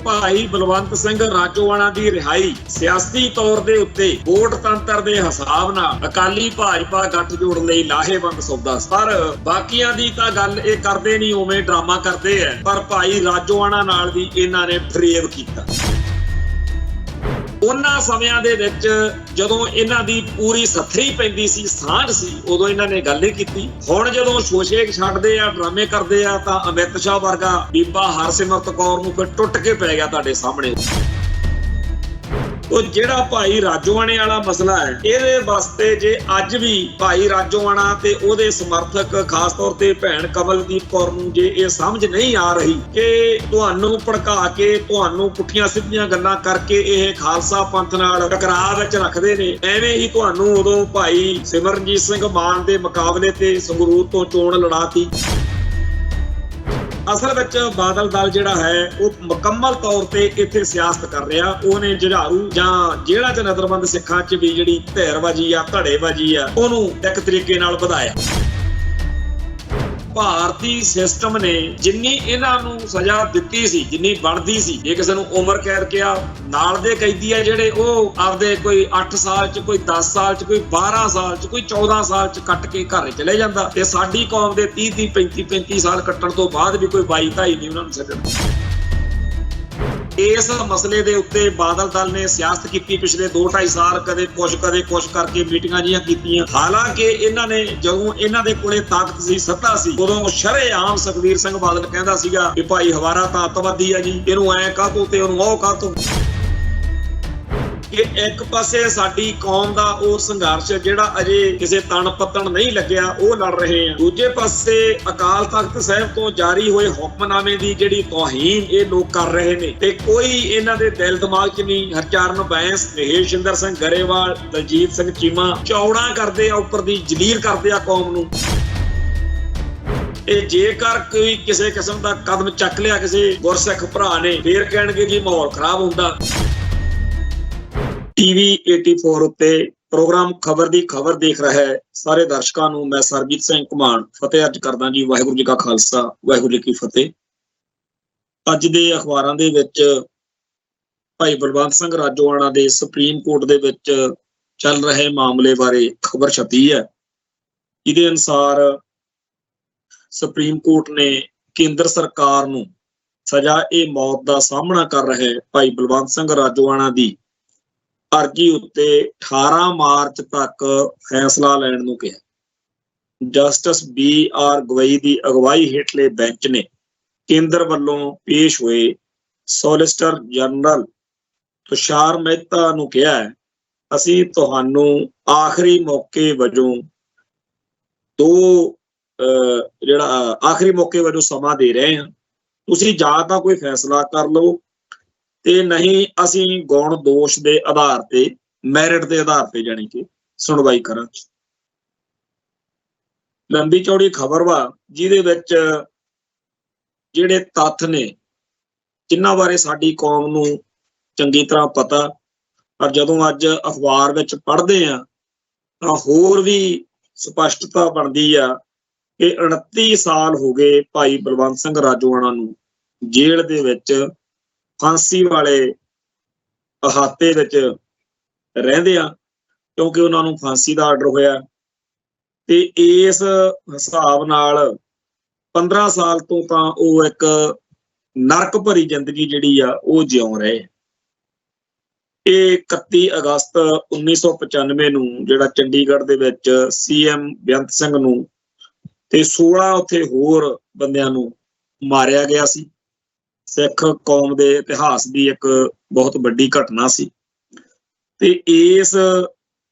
ਭਾਈ ਬਲਵੰਤ ਸਿੰਘ ਰਾਜੋਆਣਾ ਦੀ ਰਿਹਾਈ ਸਿਆਸੀ ਤੌਰ ਦੇ ਉੱਤੇ ਵੋਟ ਤੰਤਰ ਦੇ ਹਿਸਾਬ ਨਾਲ ਅਕਾਲੀ ਭਾਜਪਾ ਗੱਠਜੋੜ ਲਈ ਲਾਹੇਵੰਦ ਸੌਦਾ ਸੀ। ਪਰ ਬਾਕੀਆਂ ਦੀ ਤਾਂ ਗੱਲ ਇਹ ਕਰਦੇ ਨਹੀਂ, ਉਵੇਂ ਡਰਾਮਾ ਕਰਦੇ ਆ। ਪਰ ਭਾਈ ਰਾਜੋਆਣਾ ਨਾਲ ਵੀ ਇਹਨਾਂ ਨੇ ਫਰੇਬ ਕੀਤਾ। ਉਹਨਾਂ ਸਮਿਆਂ ਦੇ ਵਿੱਚ ਜਦੋਂ ਇਹਨਾਂ ਦੀ ਪੂਰੀ ਸੱਥਰੀ ਪੈਂਦੀ ਸੀ, ਸਾਂਝ ਸੀ, ਉਦੋਂ ਇਹਨਾਂ ਨੇ ਗੱਲ ਹੀ ਕੀਤੀ। ਹੁਣ ਜਦੋਂ ਸ਼ੋਸ਼ੇ ਛੱਡਦੇ ਆ, ਡਰਾਮੇ ਕਰਦੇ ਆ, ਤਾਂ ਅਮਿਤ ਸ਼ਾਹ ਵਰਗਾ ਬੀਬਾ ਹਰਸਿਮਰਤ ਕੌਰ ਨੂੰ ਫਿਰ ਟੁੱਟ ਕੇ ਪੈ ਗਿਆ ਤੁਹਾਡੇ ਸਾਹਮਣੇ। ਉਹ ਜਿਹੜਾ ਭਾਈ ਰਾਜੋਆਣੇ ਵਾਲਾ ਮਸਲਾ ਹੈ, ਇਹਦੇ ਵਾਸਤੇ ਜੇ ਅੱਜ ਵੀ ਭਾਈ ਰਾਜੋਆਣਾ ਤੇ ਉਹਦੇ ਸਮਰਥਕ, ਖਾਸ ਤੌਰ ਤੇ ਭੈਣ ਕਮਲਦੀਪ ਕੌਰ ਨੂੰ ਜੇ ਇਹ ਸਮਝ ਨਹੀਂ ਆ ਰਹੀ ਕਿ ਤੁਹਾਨੂੰ ਭੜਕਾ ਕੇ, ਤੁਹਾਨੂੰ ਪੁੱਠੀਆਂ ਸਿੱਧੀਆਂ ਗੱਲਾਂ ਕਰਕੇ ਇਹ ਖਾਲਸਾ ਪੰਥ ਨਾਲ ਟਕਰਾਅ ਵਿੱਚ ਰੱਖਦੇ ਨੇ, ਐਵੇਂ ਹੀ ਤੁਹਾਨੂੰ ਉਦੋਂ ਭਾਈ ਸਿਮਰਨਜੀਤ ਸਿੰਘ ਮਾਨ ਦੇ ਮੁਕਾਬਲੇ ਤੇ ਸੰਗਰੂਰ ਤੋਂ ਚੋਣ ਲੜਾਤੀ। ਅਸਲ ਵਿੱਚ ਬਾਦਲ ਦਲ ਜਿਹੜਾ ਹੈ ਉਹ ਮੁਕੰਮਲ ਤੌਰ ਤੇ ਇੱਥੇ ਸਿਆਸਤ ਕਰ ਰਿਹਾ। ਉਹਨੇ ਜੁਝਾਰੂ ਜਾਂ ਜਿਹੜਾ ਚ ਨਜ਼ਰਬੰਦ ਸਿੱਖਾਂ ਚ ਵੀ ਜਿਹੜੀ ਧਿਰਬਾਜੀ ਆ, ਧੜੇਬਾਜੀ ਆ, ਉਹਨੂੰ ਇੱਕ ਤਰੀਕੇ ਨਾਲ ਵਧਾਇਆ। ਭਾਰਤੀ ਸਿਸਟਮ ਨੇ ਜਿੰਨੀ ਇਹਨਾਂ ਨੂੰ ਸਜ਼ਾ ਦਿੱਤੀ ਸੀ, ਜਿੰਨੀ ਬਣਦੀ ਸੀ, ਜੇ ਕਿਸੇ ਨੂੰ ਉਮਰ ਕੈਦ ਕਿਹਾ, ਨਾਲ ਦੇ ਕੈਦੀ ਆ ਜਿਹੜੇ ਉਹ ਆਪਦੇ ਕੋਈ 8 ਸਾਲ ਚ, ਕੋਈ 10 ਸਾਲ ਚ, ਕੋਈ 12 ਸਾਲ ਚ, ਕੋਈ 14 ਸਾਲ ਚ ਕੱਟ ਕੇ ਘਰ ਚਲੇ ਜਾਂਦਾ। ਤੇ ਸਾਡੀ ਕੌਮ ਦੇ 30 35 ਸਾਲ ਕੱਟਣ ਤੋਂ ਬਾਅਦ ਵੀ ਕੋਈ 22 22 ਨਹੀਂ ਉਹਨਾਂ ਨੂੰ ਛੱਡਣਾ। ਇਸ ਮਸਲੇ ਦੇ ਉੱਤੇ ਬਾਦਲ ਦਲ ਨੇ ਸਿਆਸਤ ਕੀਤੀ ਪਿਛਲੇ 2-2.5 ਸਾਲ, ਕਦੇ ਕੁਛ ਕਰਕੇ ਮੀਟਿੰਗਾਂ ਜੀਆਂ ਕੀਤੀਆਂ। ਹਾਲਾਂਕਿ ਇਹਨਾਂ ਨੇ ਜਦੋਂ ਇਹਨਾਂ ਦੇ ਕੋਲੇ ਤਾਕਤ ਸੀ, ਸੱਤਾ ਸੀ, ਉਦੋਂ ਸ਼ਰੇਆਮ ਸੁਖਬੀਰ ਸਿੰਘ ਬਾਦਲ ਕਹਿੰਦਾ ਸੀਗਾ ਕਿ ਭਾਈ ਹਵਾਰਾ ਤਾਂ ਅੱਤਵਾਦੀ ਆ ਜੀ, ਇਹਨੂੰ ਐ ਕਾਹਤੋਂ ਤੇ ਉਹਨੂੰ ਉਹ ਕਾਹਤੋਂ। ਕਿ ਇੱਕ ਪਾਸੇ ਸਾਡੀ ਕੌਮ ਦਾ ਉਹ ਸੰਘਰਸ਼ ਜਿਹੜਾ ਅਜੇ ਕਿਸੇ ਤਣ ਪੱਤਣ ਨਹੀਂ ਲੱਗਿਆ, ਉਹ ਲੜ ਰਹੇ ਆ। ਦੂਜੇ ਪਾਸੇ ਅਕਾਲ ਤਖਤ ਸਾਹਿਬ ਤੋਂ ਜਾਰੀ ਹੋਏ ਹੁਕਮਨਾਮੇ ਦੀ ਜਿਹੜੀ ਤੋਹੀਨ ਇਹ ਲੋਕ ਕਰ ਰਹੇ ਨੇ, ਤੇ ਕੋਈ ਇਹਨਾਂ ਦੇ ਦਿਲ ਦਿਮਾਗ 'ਚ ਨਹੀਂ। ਹਰਚਰਨ ਬੈਂਸ, ਮਹੇਸ਼ਿੰਦਰ ਸਿੰਘ ਗਰੇਵਾਲ, ਦਲਜੀਤ ਸਿੰਘ ਚੀਮਾ ਚੌੜਾ ਕਰਦੇ ਆ, ਉੱਪਰ ਦੀ ਜਲੀਲ ਕਰਦੇ ਆ ਕੌਮ ਨੂੰ। ਇਹ ਜੇਕਰ ਕੋਈ ਕਿਸੇ ਕਿਸਮ ਦਾ ਕਦਮ ਚੱਕ ਲਿਆ ਕਿਸੇ ਗੁਰਸਿੱਖ ਭਰਾ ਨੇ, ਫੇਰ ਕਹਿਣਗੇ ਜੀ ਮਾਹੌਲ ਖਰਾਬ ਹੁੰਦਾ। TV 84 ਉੱਤੇ ਪ੍ਰੋਗਰਾਮ ਖਬਰ ਦੀ ਖਬਰ ਦੇਖ ਰਿਹਾ ਹੈ ਸਾਰੇ ਦਰਸ਼ਕਾਂ ਨੂੰ ਮੈਂ ਸਰਬਜੀਤ ਸਿੰਘ ਘੁਮਾਣ ਫਤਿਹ ਅਰਜ ਕਰਦਾ ਜੀ। ਵਾਹਿਗੁਰੂ ਜੀ ਕਾ ਖਾਲਸਾ, ਵਾਹਿਗੁਰੂ ਜੀ ਕੀ ਫਤਿਹ। ਅੱਜ ਦੇ ਅਖਬਾਰਾਂ ਦੇ ਵਿੱਚ ਭਾਈ ਬਲਵੰਤ ਸਿੰਘ ਰਾਜੋਆਣਾ ਦੇ ਸੁਪਰੀਮ ਕੋਰਟ ਦੇ ਵਿੱਚ ਚੱਲ ਰਹੇ ਮਾਮਲੇ ਬਾਰੇ ਖਬਰ ਛਪੀ ਹੈ, ਜਿਹਦੇ ਅਨੁਸਾਰ ਸੁਪਰੀਮ ਕੋਰਟ ਨੇ ਕੇਂਦਰ ਸਰਕਾਰ ਨੂੰ ਸਜ਼ਾ-ਏ-ਮੌਤ ਦਾ ਸਾਹਮਣਾ ਕਰ ਰਹੇ ਭਾਈ ਬਲਵੰਤ ਸਿੰਘ ਰਾਜੋਆਣਾ ਦੀ ਅਰਜੀ ਉੱਤੇ 18 ਮਾਰਚ ਤੱਕ ਫੈਸਲਾ ਲੈਣ ਨੂੰ ਕਿਹਾ। ਜਸਟਿਸ BR ਗਵਈ ਦੀ ਅਗਵਾਈ ਹੇਠਲੇ ਬੈਂਚ ਨੇ ਕੇਂਦਰ ਵੱਲੋਂ ਪੇਸ਼ ਹੋਏ ਸੋਲਿਸਿਟਰ ਜਨਰਲ ਤੁਸ਼ਾਰ ਮਹਿਤਾ ਨੂੰ ਕਿਹਾ, ਅਸੀਂ ਤੁਹਾਨੂੰ ਆਖਰੀ ਮੌਕੇ ਵਜੋਂ ਆਖਰੀ ਮੌਕੇ ਵਜੋਂ ਸਮਾਂ ਦੇ ਰਹੇ ਹਾਂ। ਤੁਸੀਂ ਜਾਂ ਤਾਂ ਕੋਈ ਫੈਸਲਾ ਕਰ ਲਓ ਤੇ ਨਹੀਂ ਅਸੀਂ ਗੌਣ ਦੋਸ਼ ਦੇ ਆਧਾਰ ਤੇ, ਮੈਰਿਟ ਦੇ ਆਧਾਰ ਤੇ ਜਾਣੀ ਕਿ ਸੁਣਵਾਈ ਕਰਾਂਗੇ। ਲੰਬੀ ਚੌੜੀ ਖਬਰ ਵਾ, ਜਿਹਦੇ ਵਿੱਚ ਜਿਹੜੇ ਤੱਥ ਨੇ ਜਿਨ੍ਹਾਂ ਬਾਰੇ ਸਾਡੀ ਕੌਮ ਨੂੰ ਚੰਗੀ ਤਰ੍ਹਾਂ ਪਤਾ, ਪਰ ਜਦੋਂ ਅੱਜ ਅਖਬਾਰ ਵਿੱਚ ਪੜ੍ਹਦੇ ਆ ਤਾਂ ਹੋਰ ਵੀ ਸਪਸ਼ਟਤਾ ਬਣਦੀ ਆ ਕਿ 29 ਸਾਲ ਹੋ ਗਏ ਭਾਈ ਬਲਵੰਤ ਸਿੰਘ ਰਾਜੋਆਣਾ ਨੂੰ ਜੇਲ੍ਹ ਦੇ ਵਿੱਚ ਫਾਂਸੀ ਵਾਲੇ ਅਹਾਤੇ ਵਿੱਚ ਰਹਿੰਦੇ ਆ, ਕਿਉਂਕਿ ਉਹਨਾਂ ਨੂੰ ਫਾਂਸੀ ਦਾ ਆਰਡਰ ਹੋਇਆ। ਤੇ ਇਸ ਹਿਸਾਬ ਨਾਲ 15 ਸਾਲ ਤੋਂ ਤਾਂ ਉਹ ਇੱਕ ਨਰਕ ਭਰੀ ਜ਼ਿੰਦਗੀ ਜਿਹੜੀ ਆ ਉਹ ਜਿਉਂ ਰਹੇ। ਇਹ 31 ਅਗਸਤ 1995 ਨੂੰ ਜਿਹੜਾ ਚੰਡੀਗੜ੍ਹ ਦੇ ਵਿੱਚ CM ਬੇਅੰਤ ਸਿੰਘ ਨੂੰ ਤੇ 16 ਉੱਥੇ ਹੋਰ ਬੰਦਿਆਂ ਨੂੰ ਮਾਰਿਆ ਗਿਆ ਸੀ। ਸਿੱਖ ਕੌਮ ਦੇ ਇਤਿਹਾਸ ਦੀ ਇੱਕ ਬਹੁਤ ਵੱਡੀ ਘਟਨਾ ਸੀ ਤੇ ਇਸ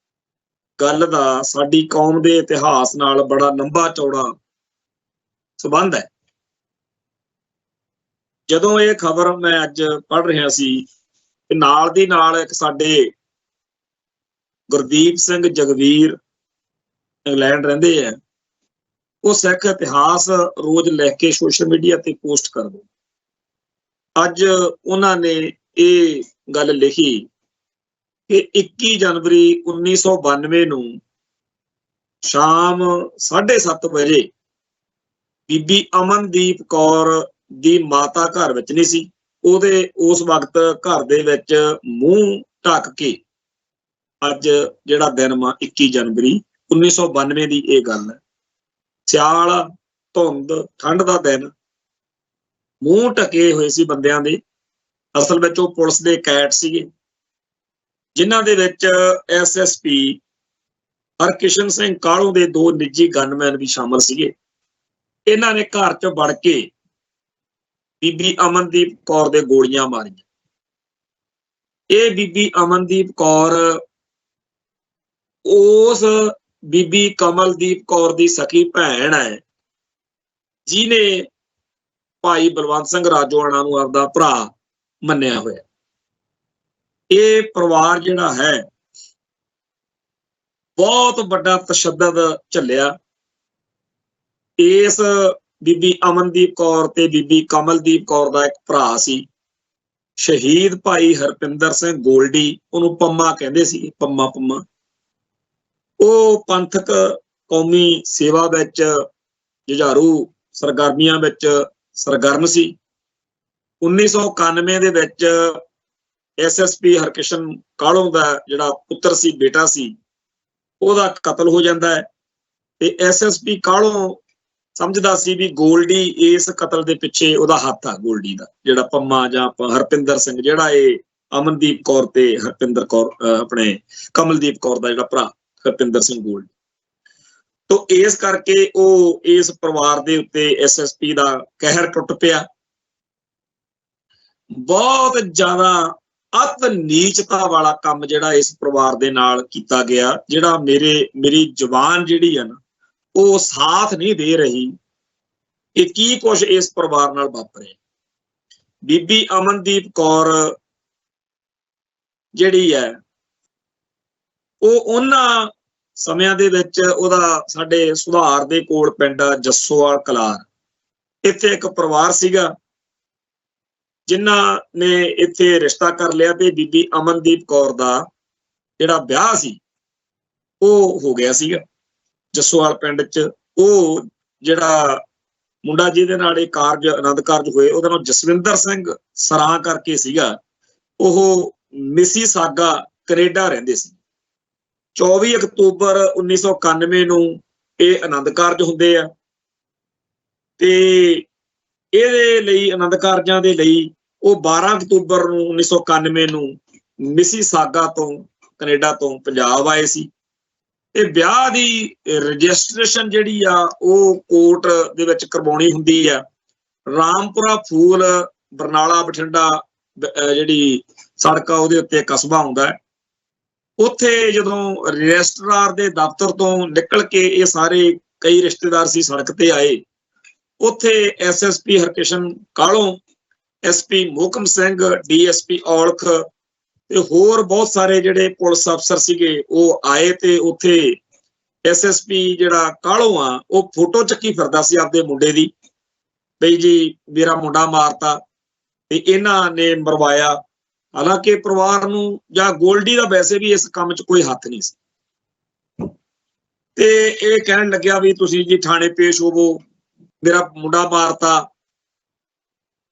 ਗੱਲ ਦਾ ਸਾਡੀ ਕੌਮ ਦੇ ਇਤਿਹਾਸ ਨਾਲ ਬੜਾ ਲੰਬਾ ਚੌੜਾ ਸੰਬੰਧ ਹੈ। ਜਦੋਂ ਇਹ ਖਬਰ ਮੈਂ ਅੱਜ ਪੜ੍ਹ ਰਿਹਾ ਸੀ ਤੇ ਨਾਲ ਦੀ ਨਾਲ ਇੱਕ ਸਾਡੇ ਗੁਰਦੀਪ ਸਿੰਘ ਜਗਵੀਰ ਇੰਗਲੈਂਡ ਰਹਿੰਦੇ ਆ, ਉਹ ਸਿੱਖ ਇਤਿਹਾਸ ਰੋਜ਼ ਲਿਖ ਕੇ ਸੋਸ਼ਲ ਮੀਡੀਆ ਤੇ ਪੋਸਟ ਕਰਦੇ। ਅੱਜ ਉਹਨਾਂ ਨੇ ਇਹ ਗੱਲ ਲਿਖੀ ਕਿ 21 ਜਨਵਰੀ 1992 ਨੂੰ ਸ਼ਾਮ 7:30 ਵਜੇ ਬੀਬੀ ਅਮਨਦੀਪ ਕੌਰ ਦੀ ਮਾਤਾ ਘਰ ਵਿੱਚ ਨਹੀਂ ਸੀ, ਉਹਦੇ ਉਸ ਵਕਤ ਘਰ ਦੇ ਵਿੱਚ ਮੂੰਹ ਢੱਕ ਕੇ, ਅੱਜ ਜਿਹੜਾ ਦਿਨ ਵਾ 21 ਜਨਵਰੀ 1992 ਦੀ ਇਹ ਗੱਲ ਹੈ, ਸਿਆਲ, ਧੁੰਦ, ਠੰਡ ਦਾ ਦਿਨ, ਮੂੰਹ ਢਕੇ ਹੋਏ ਸੀ ਬੰਦਿਆਂ ਦੇ। ਅਸਲ ਵਿੱਚ ਉਹ ਪੁਲਿਸ ਦੇ ਕੈਟ ਸੀਗੇ, ਜਿਨ੍ਹਾਂ ਦੇ ਵਿੱਚ SSP ਹਰਕਿਸ਼ਨ ਸਿੰਘ ਕਾਹਲੋਂ ਦੇ 2 ਨਿੱਜੀ ਗਨਮੈਨ ਵੀ ਸ਼ਾਮਲ ਸੀਗੇ। ਇਹਨਾਂ ਨੇ ਘਰ 'ਚ ਵੜ ਕੇ ਬੀਬੀ ਅਮਨਦੀਪ ਕੌਰ ਦੇ ਗੋਲੀਆਂ ਮਾਰੀਆਂ। ਇਹ ਬੀਬੀ ਅਮਨਦੀਪ ਕੌਰ ਉਸ ਬੀਬੀ ਕਮਲਦੀਪ ਕੌਰ ਦੀ ਸਕੀ ਭੈਣ ਹੈ, ਜਿਹਨੇ ਭਾਈ ਬਲਵੰਤ ਸਿੰਘ ਰਾਜੋਆਣਾ ਨੂੰ ਆਪਦਾ ਭਰਾ ਮੰਨਿਆ ਹੋਇਆ। ਇਹ ਪਰਿਵਾਰ ਜਿਹੜਾ ਹੈ ਬਹੁਤ ਵੱਡਾ ਤਸ਼ੱਦਦ ਝੱਲਿਆ। ਇਸ ਬੀਬੀ ਅਮਨਦੀਪ ਕੌਰ ਤੇ ਬੀਬੀ ਕਮਲਦੀਪ ਕੌਰ ਦਾ ਇੱਕ ਭਰਾ ਸੀ, ਸ਼ਹੀਦ ਭਾਈ ਹਰਪਿੰਦਰ ਸਿੰਘ ਗੋਲਡੀ, ਉਹਨੂੰ ਪੰਮਾ ਕਹਿੰਦੇ ਸੀ, ਪੰਮਾ। ਉਹ ਪੰਥਕ ਕੌਮੀ ਸੇਵਾ ਵਿੱਚ ਜੁਝਾਰੂ ਸਰਗਰਮੀਆਂ ਵਿੱਚ ਸਰਗਰਮ ਸੀ। 1991 ਦੇ ਵਿੱਚ SSP ਹਰਕਿਸ਼ਨ ਕਾਹਲੋਂ ਦਾ ਜਿਹੜਾ ਪੁੱਤਰ ਸੀ, ਬੇਟਾ ਸੀ, ਉਹਦਾ ਕਤਲ ਹੋ ਜਾਂਦਾ ਹੈ। ਤੇ SSP ਕਾਹਲੋਂ ਸਮਝਦਾ ਸੀ ਵੀ ਗੋਲਡੀ ਇਸ ਕਤਲ ਦੇ ਪਿੱਛੇ ਉਹਦਾ ਹੱਥ ਆ, ਗੋਲਡੀ ਦਾ ਜਿਹੜਾ ਪੰਮਾ ਜਾਂ ਹਰਪਿੰਦਰ ਸਿੰਘ, ਜਿਹੜਾ ਇਹ ਅਮਨਦੀਪ ਕੌਰ ਤੇ ਹਰਪਿੰਦਰ ਕੌਰ ਆਪਣੇ ਕਮਲਦੀਪ ਕੌਰ ਦਾ ਜਿਹੜਾ ਭਰਾ ਹਰਪਿੰਦਰ ਸਿੰਘ ਗੋਲਡੀ। ਤੋਂ ਇਸ ਕਰਕੇ ਉਹ ਇਸ ਪਰਿਵਾਰ ਦੇ ਉੱਤੇ SSP ਦਾ ਕਹਿਰ ਟੁੱਟ ਪਿਆ। ਬਹੁਤ ਜ਼ਿਆਦਾ ਅਤ ਨੀਚਤਾ ਵਾਲਾ ਕੰਮ ਜਿਹੜਾ ਇਸ ਪਰਿਵਾਰ ਦੇ ਨਾਲ ਕੀਤਾ ਗਿਆ, ਜਿਹੜਾ ਮੇਰੀ ਜ਼ੁਬਾਨ ਜਿਹੜੀ ਆ ਨਾ ਉਹ ਸਾਥ ਨਹੀਂ ਦੇ ਰਹੀ ਕਿ ਕੀ ਕੁਛ ਇਸ ਪਰਿਵਾਰ ਨਾਲ ਵਾਪਰਿਆ। ਬੀਬੀ ਅਮਨਦੀਪ ਕੌਰ ਜਿਹੜੀ ਹੈ ਉਹ ਉਹਨਾਂ ਸਮਿਆਂ ਦੇ ਵਿੱਚ, ਉਹਦਾ ਸਾਡੇ ਸੁਧਾਰ ਦੇ ਕੋਲ ਪਿੰਡ ਜੱਸੋਵਾਲ ਕਲਾਰ, ਇੱਥੇ ਇੱਕ ਪਰਿਵਾਰ ਸੀਗਾ ਜਿਨ੍ਹਾਂ ਨੇ ਇੱਥੇ ਰਿਸ਼ਤਾ ਕਰ ਲਿਆ ਤੇ ਬੀਬੀ ਅਮਨਦੀਪ ਕੌਰ ਦਾ ਜਿਹੜਾ ਵਿਆਹ ਸੀ ਉਹ ਹੋ ਗਿਆ ਸੀਗਾ ਜੱਸੋਵਾਲ ਪਿੰਡ 'ਚ। ਉਹ ਜਿਹੜਾ ਮੁੰਡਾ ਜਿਹਦੇ ਨਾਲ ਇਹ ਕਾਰਜ ਆਨੰਦ ਕਾਰਜ ਹੋਏ, ਉਹਦਾ ਨਾਮ ਜਸਵਿੰਦਰ ਸਿੰਘ ਸਰਾਂ ਕਰਕੇ ਸੀਗਾ। ਉਹ ਮਿਸੀਸਾਗਾ ਕੈਨੇਡਾ ਰਹਿੰਦੇ ਸੀ। 24 ਅਕਤੂਬਰ 1991 ਨੂੰ ਇਹ ਆਨੰਦ ਕਾਰਜ ਹੁੰਦੇ ਆ ਤੇ ਇਹਦੇ ਲਈ ਆਨੰਦ ਕਾਰਜਾਂ ਦੇ ਲਈ ਉਹ 12 ਅਕਤੂਬਰ ਨੂੰ 1991 ਨੂੰ ਮਿਸੀਸਾਗਾ ਤੋਂ, ਕੈਨੇਡਾ ਤੋਂ ਪੰਜਾਬ ਆਏ ਸੀ। ਤੇ ਵਿਆਹ ਦੀ ਰਜਿਸਟ੍ਰੇਸ਼ਨ ਜਿਹੜੀ ਆ ਉਹ ਕੋਰਟ ਦੇ ਵਿੱਚ ਕਰਵਾਉਣੀ ਹੁੰਦੀ ਆ। ਰਾਮਪੁਰਾ ਫੂਲ ਬਰਨਾਲਾ ਬਠਿੰਡਾ ਜਿਹੜੀ ਸੜਕ ਆ ਉਹਦੇ ਉੱਤੇ ਕਸਬਾ ਆਉਂਦਾ ਹੈ। ਉੱਥੇ ਜਦੋਂ ਰਜਿਸਟਰਾਰ ਦੇ ਦਫ਼ਤਰ ਤੋਂ ਨਿਕਲ ਕੇ ਇਹ ਸਾਰੇ ਕਈ ਰਿਸ਼ਤੇਦਾਰ ਸੀ ਸੜਕ ਤੇ ਆਏ, ਉੱਥੇ SSP Harkishan Kahlon, SP Mohkam Singh, DSP Aulakh ਤੇ ਹੋਰ ਬਹੁਤ ਸਾਰੇ ਜਿਹੜੇ ਪੁਲਿਸ ਅਫਸਰ ਸੀਗੇ ਉਹ ਆਏ ਤੇ ਉੱਥੇ SSP ਜਿਹੜਾ ਕਾਹਲੋਂ ਆ ਉਹ ਫੋਟੋ ਚੱਕੀ ਫਿਰਦਾ ਸੀ ਆਪਦੇ ਮੁੰਡੇ ਦੀ, ਬਈ ਜੀ ਮੇਰਾ ਮੁੰਡਾ ਮਾਰਤਾ ਤੇ ਇਹਨਾਂ ਨੇ ਮਰਵਾਇਆ। ਹਾਲਾਂਕਿ ਪਰਿਵਾਰ ਨੂੰ ਜਾਂ ਗੋਲਡੀ ਦਾ ਵੈਸੇ ਵੀ ਇਸ ਕੰਮ 'ਚ ਕੋਈ ਹੱਥ ਨਹੀਂ ਸੀ। ਤੇ ਇਹ ਕਹਿਣ ਲੱਗਿਆ ਵੀ ਤੁਸੀਂ ਜੀ ਥਾਣੇ ਪੇਸ਼ ਹੋਵੋ, ਮੇਰਾ ਮੁੰਡਾ ਮਾਰਤਾ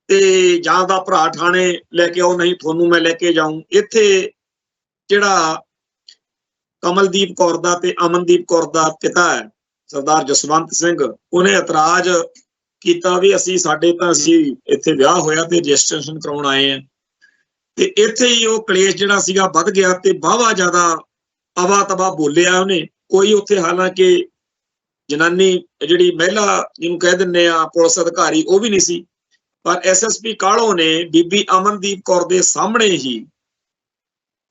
ਤੇ ਜਾਂ ਦਾ ਭਰਾ ਥਾਣੇ ਲੈ ਕੇ ਆਓ, ਨਹੀਂ ਤੁਹਾਨੂੰ ਮੈਂ ਲੈ ਕੇ ਜਾਊਂ। ਇੱਥੇ ਜਿਹੜਾ ਕਮਲਦੀਪ ਕੌਰ ਦਾ ਤੇ ਅਮਨਦੀਪ ਕੌਰ ਦਾ ਪਿਤਾ ਹੈ ਸਰਦਾਰ ਜਸਵੰਤ ਸਿੰਘ, ਉਹਨੇ ਇਤਰਾਜ਼ ਕੀਤਾ ਵੀ ਅਸੀਂ ਇੱਥੇ ਵਿਆਹ ਹੋਇਆ ਤੇ ਰਜਿਸਟ੍ਰੇਸ਼ਨ ਕਰਾਉਣ ਆਏ ਆ। ਤੇ ਇੱਥੇ ਹੀ ਉਹ ਕਲੇਸ਼ ਜਿਹੜਾ ਸੀਗਾ ਵੱਧ ਗਿਆ ਤੇ ਵਾਹਵਾ ਜ਼ਿਆਦਾ ਅਵਾ ਤਵਾ ਬੋਲਿਆ ਉਹਨੇ। ਕੋਈ ਉੱਥੇ ਹਾਲਾਂਕਿ ਜਨਾਨੀ ਜਿਹੜੀ ਮਹਿਲਾ ਜਿਹਨੂੰ ਕਹਿ ਦਿੰਦੇ ਆ ਪੁਲਿਸ ਅਧਿਕਾਰੀ ਉਹ ਵੀ ਨਹੀਂ ਸੀ, ਪਰ SSP ਕਾਹਲੋਂ ਨੇ ਬੀਬੀ ਅਮਨਦੀਪ ਕੌਰ ਦੇ ਸਾਹਮਣੇ ਹੀ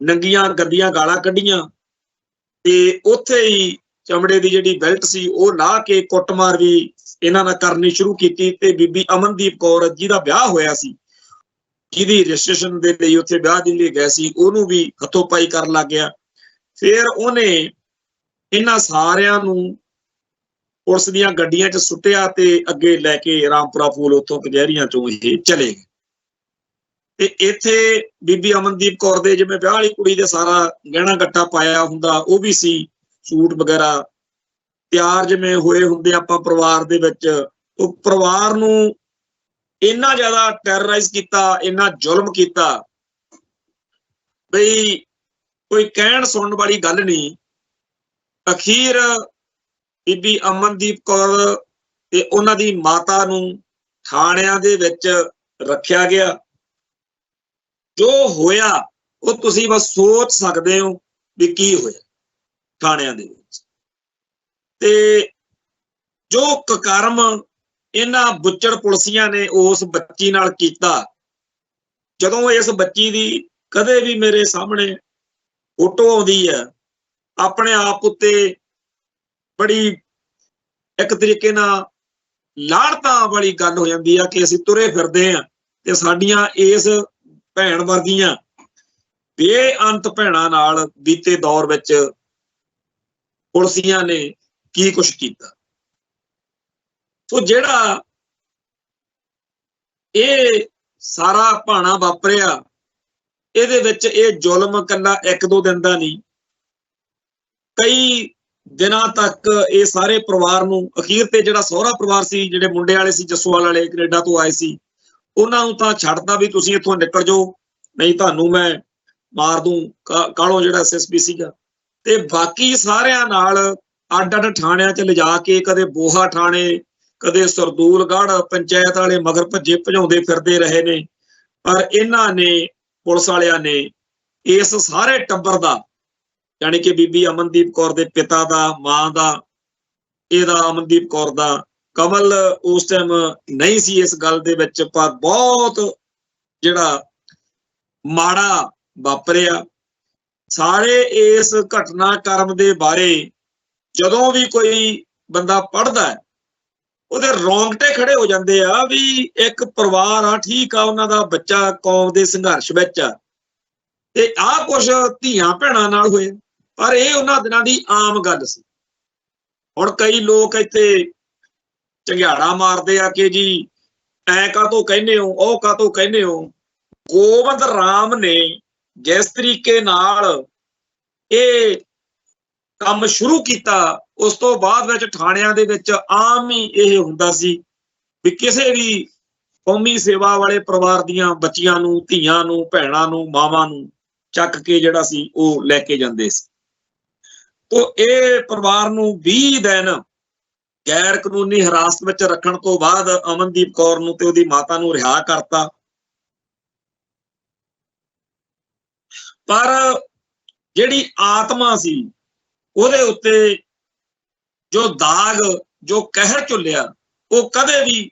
ਨੰਗੀਆਂ ਗੰਦੀਆਂ ਗਾਲਾਂ ਕੱਢੀਆਂ ਤੇ ਉੱਥੇ ਹੀ ਚਮੜੇ ਦੀ ਜਿਹੜੀ ਬੈਲਟ ਸੀ ਉਹ ਲਾ ਕੇ ਕੁੱਟਮਾਰ ਵੀ ਇਹਨਾਂ ਨਾਲ ਕਰਨੀ ਸ਼ੁਰੂ ਕੀਤੀ। ਤੇ ਬੀਬੀ ਅਮਨਦੀਪ ਕੌਰ ਜਿਹਦਾ ਵਿਆਹ ਹੋਇਆ ਸੀ, ਜਿਹਦੀ ਰਜਿਸਟ੍ਰੇਸ਼ਨ ਦੇ ਲਈ ਉੱਥੇ ਵਿਆਹ ਦੇ ਲਈ ਗਏ ਸੀ, ਉਹਨੂੰ ਵੀ ਹੱਥੋਂ ਪਾਈ ਕਰਨ ਲੱਗ ਗਿਆ। ਫਿਰ ਉਹਨੇ ਇਹਨਾਂ ਸਾਰਿਆਂ ਨੂੰ ਪੁਲਿਸ ਦੀਆਂ ਗੱਡੀਆਂ 'ਚ ਸੁੱਟਿਆ ਤੇ ਅੱਗੇ ਲੈ ਕੇ ਰਾਮਪੁਰਾ ਫੂਲ ਉੱਥੋਂ ਕਚਹਿਰੀਆਂ 'ਚੋਂ ਇਹ ਚਲੇ ਗਏ। ਤੇ ਇੱਥੇ ਬੀਬੀ ਅਮਨਦੀਪ ਕੌਰ ਦੇ ਜਿਵੇਂ ਵਿਆਹ ਵਾਲੀ ਕੁੜੀ ਦੇ ਸਾਰਾ ਗਹਿਣਾ ਗੱਟਾ ਪਾਇਆ ਹੁੰਦਾ ਉਹ ਵੀ ਸੀ, ਸੂਟ ਵਗੈਰਾ ਤਿਆਰ ਜਿਵੇਂ ਹੋਏ ਹੁੰਦੇ ਆਪਾਂ ਪਰਿਵਾਰ ਦੇ ਵਿੱਚ। ਉਹ ਪਰਿਵਾਰ ਨੂੰ ਇੰਨਾ ਜ਼ਿਆਦਾ ਟੈਰਰਾਈਜ਼ ਕੀਤਾ, ਇੰਨਾ ਜ਼ੁਲਮ ਕੀਤਾ ਬਈ ਕੋਈ ਕਹਿਣ ਸੁਣਨ ਵਾਲੀ ਗੱਲ ਨਹੀਂ। ਅਖੀਰ ਬੀਬੀ ਅਮਨਦੀਪ ਕੌਰ ਤੇ ਉਹਨਾਂ ਦੀ ਮਾਤਾ ਨੂੰ ਥਾਣਿਆਂ ਦੇ ਵਿੱਚ ਰੱਖਿਆ ਗਿਆ। ਜੋ ਹੋਇਆ ਉਹ ਤੁਸੀਂ ਬਸ ਸੋਚ ਸਕਦੇ ਹੋ ਵੀ ਕੀ ਹੋਇਆ ਥਾਣਿਆਂ ਦੇ ਵਿੱਚ। ਤੇ ਜੋ ਕੁਕਰਮ ਇਹਨਾਂ ਬੁੱਚੜ ਪੁਲਸੀਆਂ ਨੇ ਉਸ ਬੱਚੀ ਨਾਲ ਕੀਤਾ, ਜਦੋਂ ਇਸ ਬੱਚੀ ਦੀ ਕਦੇ ਵੀ ਮੇਰੇ ਸਾਹਮਣੇ ਫੋਟੋ ਆਉਂਦੀ ਹੈ, ਆਪਣੇ ਆਪ ਉੱਤੇ ਬੜੀ ਇੱਕ ਤਰੀਕੇ ਨਾਲ ਲਾਹਣਤਾਂ ਵਾਲੀ ਗੱਲ ਹੋ ਜਾਂਦੀ ਆ ਕਿ ਅਸੀਂ ਤੁਰੇ ਫਿਰਦੇ ਆ ਤੇ ਸਾਡੀਆਂ ਇਸ ਭੈਣ ਵਰਗੀਆਂ ਬੇਅੰਤ ਭੈਣਾਂ ਨਾਲ ਬੀਤੇ ਦੌਰ ਵਿੱਚ ਪੁਲਸੀਆਂ ਨੇ ਕੀ ਕੁਛ ਕੀਤਾ। ਸੋ ਜਿਹੜਾ ਇਹ ਸਾਰਾ ਭਾਣਾ ਵਾਪਰਿਆ, ਇਹਦੇ ਵਿੱਚ ਇਹ ਜ਼ੁਲਮ ਇਕੱਲਾ ਇੱਕ ਦੋ ਦਿਨ ਦਾ ਨਹੀਂ, ਕਈ ਦਿਨਾਂ ਤੱਕ ਇਹ ਸਾਰੇ ਪਰਿਵਾਰ ਨੂੰ, ਅਖੀਰ ਤੇ ਜਿਹੜਾ ਸਹੁਰਾ ਪਰਿਵਾਰ ਸੀ, ਜਿਹੜੇ ਮੁੰਡੇ ਵਾਲੇ ਸੀ ਜੱਸੋਵਾਲ ਵਾਲੇ ਕੈਨੇਡਾ ਤੋਂ ਆਏ ਸੀ, ਉਹਨਾਂ ਨੂੰ ਤਾਂ ਛੱਡਦਾ ਵੀ ਤੁਸੀਂ ਇੱਥੋਂ ਨਿਕਲ ਜਾਓ ਨਹੀਂ ਤੁਹਾਨੂੰ ਮੈਂ ਮਾਰ ਦੂੰ, ਕਾਲੋਂ ਜਿਹੜਾ SSP ਸੀਗਾ। ਤੇ ਬਾਕੀ ਸਾਰਿਆਂ ਨਾਲ ਅੱਡ ਅੱਡ ਥਾਣਿਆਂ 'ਚ ਲਿਜਾ ਕੇ ਕਦੇ ਬੋਹਾ ਥਾਣੇ, ਕਦੇ ਸਰਦੂਲਗੜ੍ਹ ਪੰਚਾਇਤ ਵਾਲੇ ਮਗਰ ਭੱਜੇ ਭਜਾਉਂਦੇ ਫਿਰਦੇ ਰਹੇ ਨੇ। ਪਰ ਇਹਨਾਂ ਨੇ, ਪੁਲਿਸ ਵਾਲਿਆਂ ਨੇ ਇਸ ਸਾਰੇ ਟੱਬਰ ਦਾ, ਯਾਨੀ ਕਿ ਬੀਬੀ ਅਮਨਦੀਪ ਕੌਰ ਦੇ ਪਿਤਾ ਦਾ, ਮਾਂ ਦਾ, ਇਹਦਾ ਅਮਨਦੀਪ ਕੌਰ ਦਾ, ਕਮਲ ਉਸ ਟਾਈਮ ਨਹੀਂ ਸੀ ਇਸ ਗੱਲ ਦੇ ਵਿੱਚ, ਪਰ ਬਹੁਤ ਜਿਹੜਾ ਮਾੜਾ ਵਾਪਰਿਆ। ਸਾਰੇ ਇਸ ਘਟਨਾਕ੍ਰਮ ਦੇ ਬਾਰੇ ਜਦੋਂ ਵੀ ਕੋਈ ਬੰਦਾ ਪੜ੍ਹਦਾ ਹੈ, ਉਹਦੇ ਰੌਂਗਟੇ ਖੜੇ ਹੋ ਜਾਂਦੇ ਆ ਵੀ ਇੱਕ ਪਰਿਵਾਰ ਆ, ਠੀਕ ਆ, ਉਹਨਾਂ ਦਾ ਬੱਚਾ ਕੌਮ ਦੇ ਸੰਘਰਸ਼ ਵਿੱਚ ਆ, ਤੇ ਆਹ ਕੁਛ ਧੀਆਂ ਭੈਣਾਂ ਨਾਲ ਹੋਏ। ਪਰ ਇਹ ਉਹਨਾਂ ਦਿਨਾਂ ਦੀ ਆਮ ਗੱਲ ਸੀ। ਹੁਣ ਕਈ ਲੋਕ ਇੱਥੇ ਝੰਗਿਆੜਾ ਮਾਰਦੇ ਆ ਕਿ ਜੀ ਐ ਕਾਹਤੋਂ ਕਹਿੰਦੇ ਹੋ, ਉਹ ਕਾਹਤੋਂ ਕਹਿੰਦੇ ਹੋ। ਗੋਬਿੰਦ ਰਾਮ ਨੇ ਜਿਸ ਤਰੀਕੇ ਨਾਲ ਇਹ ਕੰਮ ਸ਼ੁਰੂ ਕੀਤਾ, ਉਸ ਤੋਂ ਬਾਅਦ ਵਿੱਚ ਥਾਣਿਆਂ ਦੇ ਵਿੱਚ ਆਮ ਹੀ ਇਹ ਹੁੰਦਾ ਸੀ ਵੀ ਕਿਸੇ ਵੀ ਕੌਮੀ ਸੇਵਾ ਵਾਲੇ ਪਰਿਵਾਰ ਦੀਆਂ ਬੱਚੀਆਂ ਨੂੰ, ਧੀਆਂ ਨੂੰ, ਭੈਣਾਂ ਨੂੰ, ਮਾਵਾਂ ਨੂੰ ਚੱਕ ਕੇ ਜਿਹੜਾ ਸੀ ਉਹ ਲੈ ਕੇ ਜਾਂਦੇ ਸੀ। ਤੋ ਇਹ ਪਰਿਵਾਰ ਨੂੰ 20 ਦਿਨ ਗੈਰ ਕਾਨੂੰਨੀ ਹਿਰਾਸਤ ਵਿੱਚ ਰੱਖਣ ਤੋਂ ਬਾਅਦ ਅਮਨਦੀਪ ਕੌਰ ਨੂੰ ਤੇ ਉਹਦੀ ਮਾਤਾ ਨੂੰ ਰਿਹਾ ਕਰਤਾ। ਪਰ ਜਿਹੜੀ ਆਤਮਾ ਸੀ ਉਹਦੇ ਉੱਤੇ ਜੋ ਦਾਗ, ਜੋ ਕਹਿਰ ਝੁੱਲਿਆ, ਉਹ ਕਦੇ ਵੀ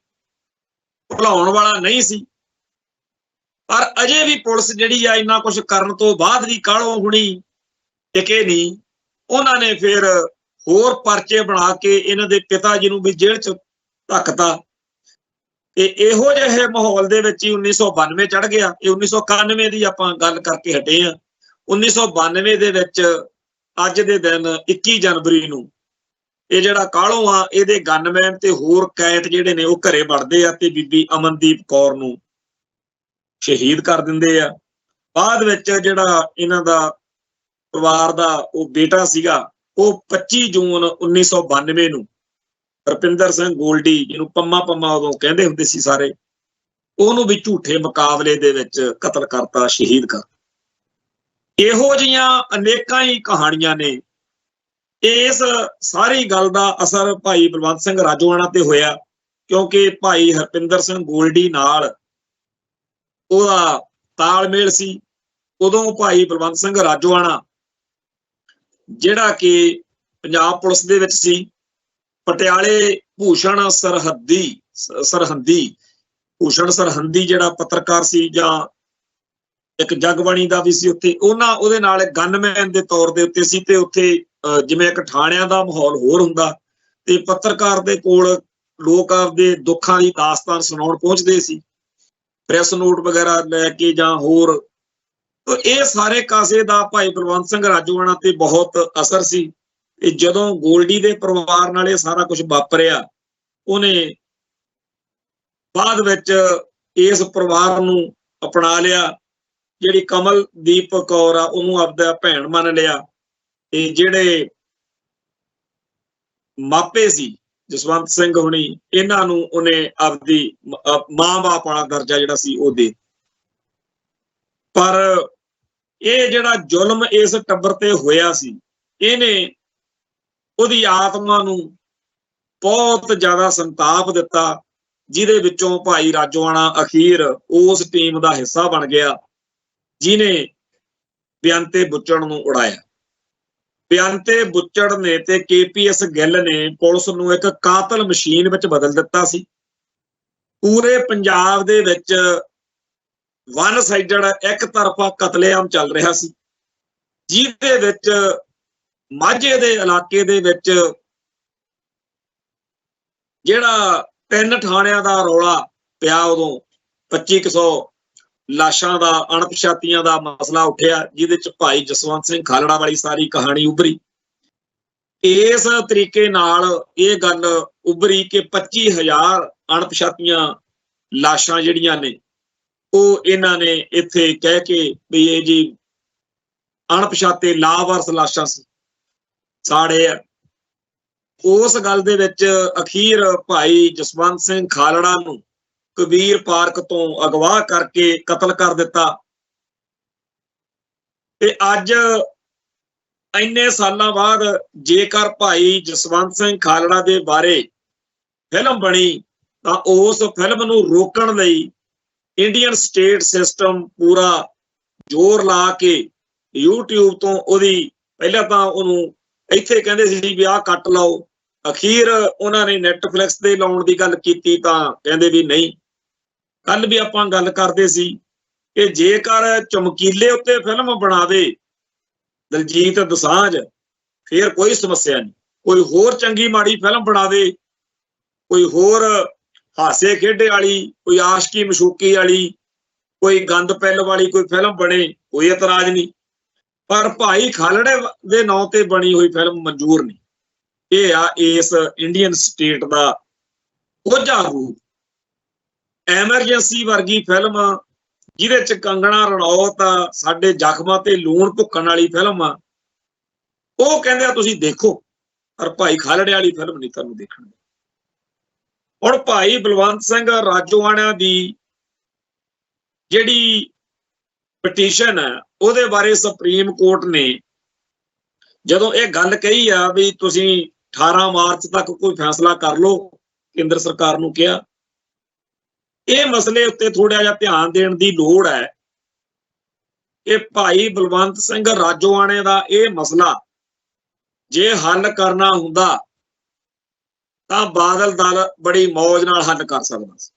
ਭੁਲਾਉਣ ਵਾਲਾ ਨਹੀਂ ਸੀ। ਪਰ ਅਜੇ ਵੀ ਪੁਲਿਸ ਜਿਹੜੀ ਆ ਇੰਨਾ ਕੁਝ ਕਰਨ ਤੋਂ ਬਾਅਦ ਵੀ ਕਾਹਲੋਂ ਹੁਣੀ ਟਿਕੇ ਨਹੀਂ। ਉਹਨਾਂ ਨੇ ਫਿਰ ਹੋਰ ਪਰਚੇ ਬਣਾ ਕੇ ਇਹਨਾਂ ਦੇ ਪਿਤਾ ਜੀ ਨੂੰ ਵੀ ਜੇਲ੍ਹ 'ਚ ਧੱਕਤਾ। ਤੇ ਇਹੋ ਜਿਹੇ ਮਾਹੌਲ ਦੇ ਵਿੱਚ ਹੀ 1992 ਚੜ੍ਹ ਗਿਆ। ਇਹ 1991 ਦੀ ਆਪਾਂ ਗੱਲ ਕਰਕੇ ਹਟੇ ਆ। 1992 ਦੇ ਵਿੱਚ ਅੱਜ ਦੇ ਦਿਨ 21 ਜਨਵਰੀ ਨੂੰ ਇਹ ਜਿਹੜਾ ਕਾਹਲੋਂ ਆ, ਇਹਦੇ ਗਨਮੈਨ ਤੇ ਹੋਰ ਕੈਦ ਜਿਹੜੇ ਨੇ ਉਹ ਘਰੇ ਵੜਦੇ ਆ ਤੇ ਬੀਬੀ ਅਮਨਦੀਪ ਕੌਰ ਨੂੰ ਸ਼ਹੀਦ ਕਰ ਦਿੰਦੇ ਆ। ਬਾਅਦ ਵਿੱਚ ਜਿਹੜਾ ਇਹਨਾਂ ਦਾ ਪਰਿਵਾਰ ਦਾ ਉਹ ਬੇਟਾ ਸੀਗਾ, ਉਹ 25 ਜੂਨ 1992 ਨੂੰ ਰੁਪਿੰਦਰ ਸਿੰਘ ਗੋਲਡੀ, ਜਿਹਨੂੰ ਪੰਮਾ ਪੰਮਾ ਉਦੋਂ ਕਹਿੰਦੇ ਹੁੰਦੇ ਸੀ ਸਾਰੇ, ਉਹਨੂੰ ਵੀ ਝੂਠੇ ਮੁਕਾਬਲੇ ਦੇ ਵਿੱਚ ਕਤਲ ਕਰਤਾ, ਸ਼ਹੀਦ ਕਰ। ਇਹੋ ਜਿਹੀਆਂ ਅਨੇਕਾਂ ਹੀ ਕਹਾਣੀਆਂ ਨੇ। ਇਸ ਸਾਰੀ ਗੱਲ ਦਾ ਅਸਰ ਭਾਈ ਬਲਵੰਤ ਸਿੰਘ ਰਾਜੋਆਣਾ ਤੇ ਹੋਇਆ, ਕਿਉਂਕਿ ਭਾਈ ਹਰਪਿੰਦਰ ਸਿੰਘ ਗੋਲਡੀ ਨਾਲ ਉਹਦਾ ਤਾਲਮੇਲ ਸੀ। ਉਦੋਂ ਭਾਈ ਬਲਵੰਤ ਸਿੰਘ ਰਾਜੋਆਣਾ ਜਿਹੜਾ ਕਿ ਪੰਜਾਬ ਪੁਲਿਸ ਦੇ ਵਿੱਚ ਸੀ, ਪਟਿਆਲੇ ਭੂਸ਼ਣ ਸਰਹੰਦੀ ਜਿਹੜਾ ਪੱਤਰਕਾਰ ਸੀ, ਜਾਂ ਇੱਕ ਜਗਬਾਣੀ ਦਾ ਵੀ ਸੀ ਉੱਥੇ, ਉਹਦੇ ਨਾਲ ਗਨਮੈਨ ਦੇ ਤੌਰ ਦੇ ਉੱਤੇ ਸੀ। ਤੇ ਉੱਥੇ ਜਿਵੇਂ ਇੱਕ ਥਾਣਿਆਂ ਦਾ ਮਾਹੌਲ ਹੋਰ ਹੁੰਦਾ ਤੇ ਪੱਤਰਕਾਰ ਦੇ ਕੋਲ ਲੋਕ ਆਪਦੇ ਦੁੱਖਾਂ ਦੀ ਦਾਸਤਾਨ ਸੁਣਾਉਣ ਪਹੁੰਚਦੇ ਸੀ, ਪ੍ਰੈਸ ਨੋਟ ਵਗੈਰਾ ਲੈ ਕੇ ਜਾਂ ਹੋਰ। ਤਾਂ ਇਹ ਸਾਰੇ ਕਾਸੇ ਦਾ ਭਾਈ ਬਲਵੰਤ ਸਿੰਘ ਰਾਜੋਆਣਾ ਤੇ ਬਹੁਤ ਅਸਰ ਸੀ। ਤੇ ਜਦੋਂ ਗੋਲਡੀ ਦੇ ਪਰਿਵਾਰ ਨਾਲ ਇਹ ਸਾਰਾ ਕੁਝ ਵਾਪਰਿਆ, ਉਹਨੇ ਬਾਅਦ ਵਿੱਚ ਇਸ ਪਰਿਵਾਰ ਨੂੰ ਅਪਣਾ ਲਿਆ। ਜਿਹੜੀ ਕਮਲਦੀਪ ਕੌਰ ਆ, ਉਹਨੂੰ ਆਪਦਾ ਭੈਣ ਮੰਨ ਲਿਆ। ਤੇ ਜਿਹੜੇ ਮਾਪੇ ਸੀ, ਜਸਵੰਤ ਸਿੰਘ ਹੁਣੀ ਇਹਨਾਂ ਨੂੰ ਉਹਨੇ ਆਪਦੀ ਮਾਂ-ਬਾਪ ਵਾਲਾ ਦਰਜਾ ਜਿਹੜਾ ਸੀ ਉਹ ਦੇ। ਪਰ ਇਹ ਜਿਹੜਾ ਜ਼ੁਲਮ ਇਸ ਟੱਬਰ ਤੇ ਹੋਇਆ ਸੀ, ਇਹਨੇ ਉਹਦੀ ਆਤਮਾ ਨੂੰ ਬਹੁਤ ਜ਼ਿਆਦਾ ਸੰਤਾਪ ਦਿੱਤਾ, ਜਿਹਦੇ ਵਿੱਚੋਂ ਭਾਈ ਰਾਜੋਆਣਾ ਅਖੀਰ ਉਸ ਟੀਮ ਦਾ ਹਿੱਸਾ ਬਣ ਗਿਆ ਜਿਹਨੇ ਬੇਅੰਤੇ ਬੁੱਚੜ ਨੂੰ ਉਡਾਇਆ। ਬੇਅੰਤੇ ਬੁੱਚੜ ਨੇ ਤੇ KPS ਗਿੱਲ ਨੇ ਪੁਲਿਸ ਨੂੰ ਇੱਕ ਕਾਤਲ ਮਸ਼ੀਨ ਵਿੱਚ ਬਦਲ ਦਿੱਤਾ ਸੀ। ਪੂਰੇ ਪੰਜਾਬ ਦੇ ਵਿੱਚ ਵਨ ਸਾਈਡਡ ਇੱਕ ਤਰਫਾ ਕਤਲੇਆਮ ਚੱਲ ਰਿਹਾ ਸੀ, ਜਿਹਦੇ ਵਿੱਚ ਮਾਝੇ ਦੇ ਇਲਾਕੇ ਦੇ ਵਿੱਚ ਜਿਹੜਾ 3 ਥਾਣਿਆਂ ਦਾ ਰੌਲਾ ਪਿਆ, ਉਦੋਂ 2500 ਲਾਸ਼ਾਂ ਦਾ ਅਣਪਛਾਤੀਆਂ ਦਾ ਮਸਲਾ ਉੱਠਿਆ, ਜਿਹਦੇ ਚ ਭਾਈ ਜਸਵੰਤ ਸਿੰਘ ਖਾਲੜਾ ਵਾਲੀ ਸਾਰੀ ਕਹਾਣੀ ਉੱਭਰੀ। ਇਸ ਤਰੀਕੇ ਨਾਲ ਇਹ ਗੱਲ ਉੱਭਰੀ ਕਿ 25,000 ਅਣਪਛਾਤੀਆਂ ਲਾਸ਼ਾਂ ਜਿਹੜੀਆਂ ਨੇ ਉਹ ਇਹਨਾਂ ਨੇ ਇੱਥੇ ਕਹਿ ਕੇ ਵੀ ਇਹ ਜੀ ਅਣਪਛਾਤੇ ਲਾਵਾਰਸ ਲਾਸ਼ਾਂ ਸੀ, ਸਾੜੇ ਆ। ਉਸ ਗੱਲ ਦੇ ਵਿੱਚ ਅਖੀਰ ਭਾਈ ਜਸਵੰਤ ਸਿੰਘ ਖਾਲੜਾ ਨੂੰ ਕਬੀਰ ਪਾਰਕ ਤੋਂ ਅਗਵਾ ਕਰਕੇ ਕਤਲ ਕਰ ਦਿੱਤਾ। ਤੇ ਅੱਜ ਇੰਨੇ ਸਾਲਾਂ ਬਾਅਦ ਜੇਕਰ ਭਾਈ ਜਸਵੰਤ ਸਿੰਘ ਖਾਲੜਾ ਦੇ ਬਾਰੇ ਫਿਲਮ ਬਣੀ ਤਾਂ ਉਸ ਫਿਲਮ ਨੂੰ ਰੋਕਣ ਲਈ ਇੰਡੀਅਨ ਸਟੇਟ ਸਿਸਟਮ ਪੂਰਾ ਜ਼ੋਰ ਲਾ ਕੇ YouTube ਤੋਂ ਉਹਦੀ ਪਹਿਲਾਂ ਤਾਂ ਉਹਨੂੰ ਇੱਥੇ ਕਹਿੰਦੇ ਸੀ ਵੀ ਆਹ ਕੱਟ ਲਾਓ, ਅਖੀਰ ਉਹਨਾਂ ਨੇ ਨੈਟਫਲਿਕਸ ਤੇ ਲਾਉਣ ਦੀ ਗੱਲ ਕੀਤੀ ਤਾਂ ਕਹਿੰਦੇ ਵੀ ਨਹੀਂ। ਕੱਲ ਵੀ ਆਪਾਂ ਗੱਲ ਕਰਦੇ ਸੀ ਕਿ ਜੇਕਰ ਚਮਕੀਲੇ ਉੱਤੇ ਫਿਲਮ ਬਣਾਵੇ ਦਲਜੀਤ ਦੋਸਾਂਝ ਫਿਰ ਕੋਈ ਸਮੱਸਿਆ ਨਹੀਂ, ਕੋਈ ਹੋਰ ਚੰਗੀ ਮਾੜੀ ਫਿਲਮ ਬਣਾਵੇ, ਕੋਈ ਹੋਰ ਹਾਸੇ ਖੇਡੇ ਵਾਲੀ, ਕੋਈ ਆਸ਼ਕੀ ਮਸ਼ੂਕੀ ਵਾਲੀ, ਕੋਈ ਗੰਦ ਪੈਲ ਵਾਲੀ ਕੋਈ ਫਿਲਮ ਬਣੇ, ਕੋਈ ਇਤਰਾਜ਼ ਨਹੀਂ। ਪਰ ਭਾਈ ਖਾਲੜੇ ਦੇ ਨਾਂ ਤੇ ਬਣੀ ਹੋਈ ਫਿਲਮ ਮਨਜ਼ੂਰ ਨਹੀਂ। ਇਹ ਆ ਇਸ ਇੰਡੀਅਨ ਸਟੇਟ ਦਾ ਕੋਝਾ ਰੂਪ। ਐਮਰਜੈਂਸੀ ਵਰਗੀ ਫਿਲਮ ਜਿਹਦੇ ਚ ਕੰਗਣਾ ਰਣੌਤ ਸਾਡੇ ਜ਼ਖਮਾਂ ਤੇ ਲੂਣ ਭੁੱਕਣ ਵਾਲੀ ਫਿਲਮ ਆ, ਉਹ ਕਹਿੰਦੇ ਆ ਤੁਸੀਂ ਦੇਖੋ, ਪਰ ਭਾਈ ਖਾਲੜੇ ਵਾਲੀ ਫਿਲਮ ਨਹੀਂ ਤੁਹਾਨੂੰ ਦੇਖਣ। ਹੁਣ ਭਾਈ ਬਲਵੰਤ ਸਿੰਘ ਰਾਜੋਆਣਾ ਦੀ ਜਿਹੜੀ ਪਟੀਸ਼ਨ ਹੈ ਉਹਦੇ ਬਾਰੇ ਸੁਪਰੀਮ ਕੋਰਟ ਨੇ ਜਦੋਂ ਇਹ ਗੱਲ ਕਹੀ ਆ ਵੀ ਤੁਸੀਂ 18 ਮਾਰਚ ਤੱਕ ਕੋਈ ਫੈਸਲਾ ਕਰ ਲਓ, ਕੇਂਦਰ ਸਰਕਾਰ ਨੂੰ ਕਿਹਾ, ਇਹ ਮਸਲੇ ਉੱਤੇ ਥੋੜਾ ਜਿਹਾ ਧਿਆਨ ਦੇਣ ਦੀ ਲੋੜ ਹੈ ਕਿ ਭਾਈ ਬਲਵੰਤ ਸਿੰਘ ਰਾਜੋਆਣੇ ਦਾ ਇਹ ਮਸਲਾ ਜੇ ਹੱਲ ਕਰਨਾ ਹੁੰਦਾ ਤਾਂ ਬਾਦਲ ਦਲ ਬੜੀ ਮੌਜ ਨਾਲ ਹੱਲ ਕਰ ਸਕਦਾ ਸੀ।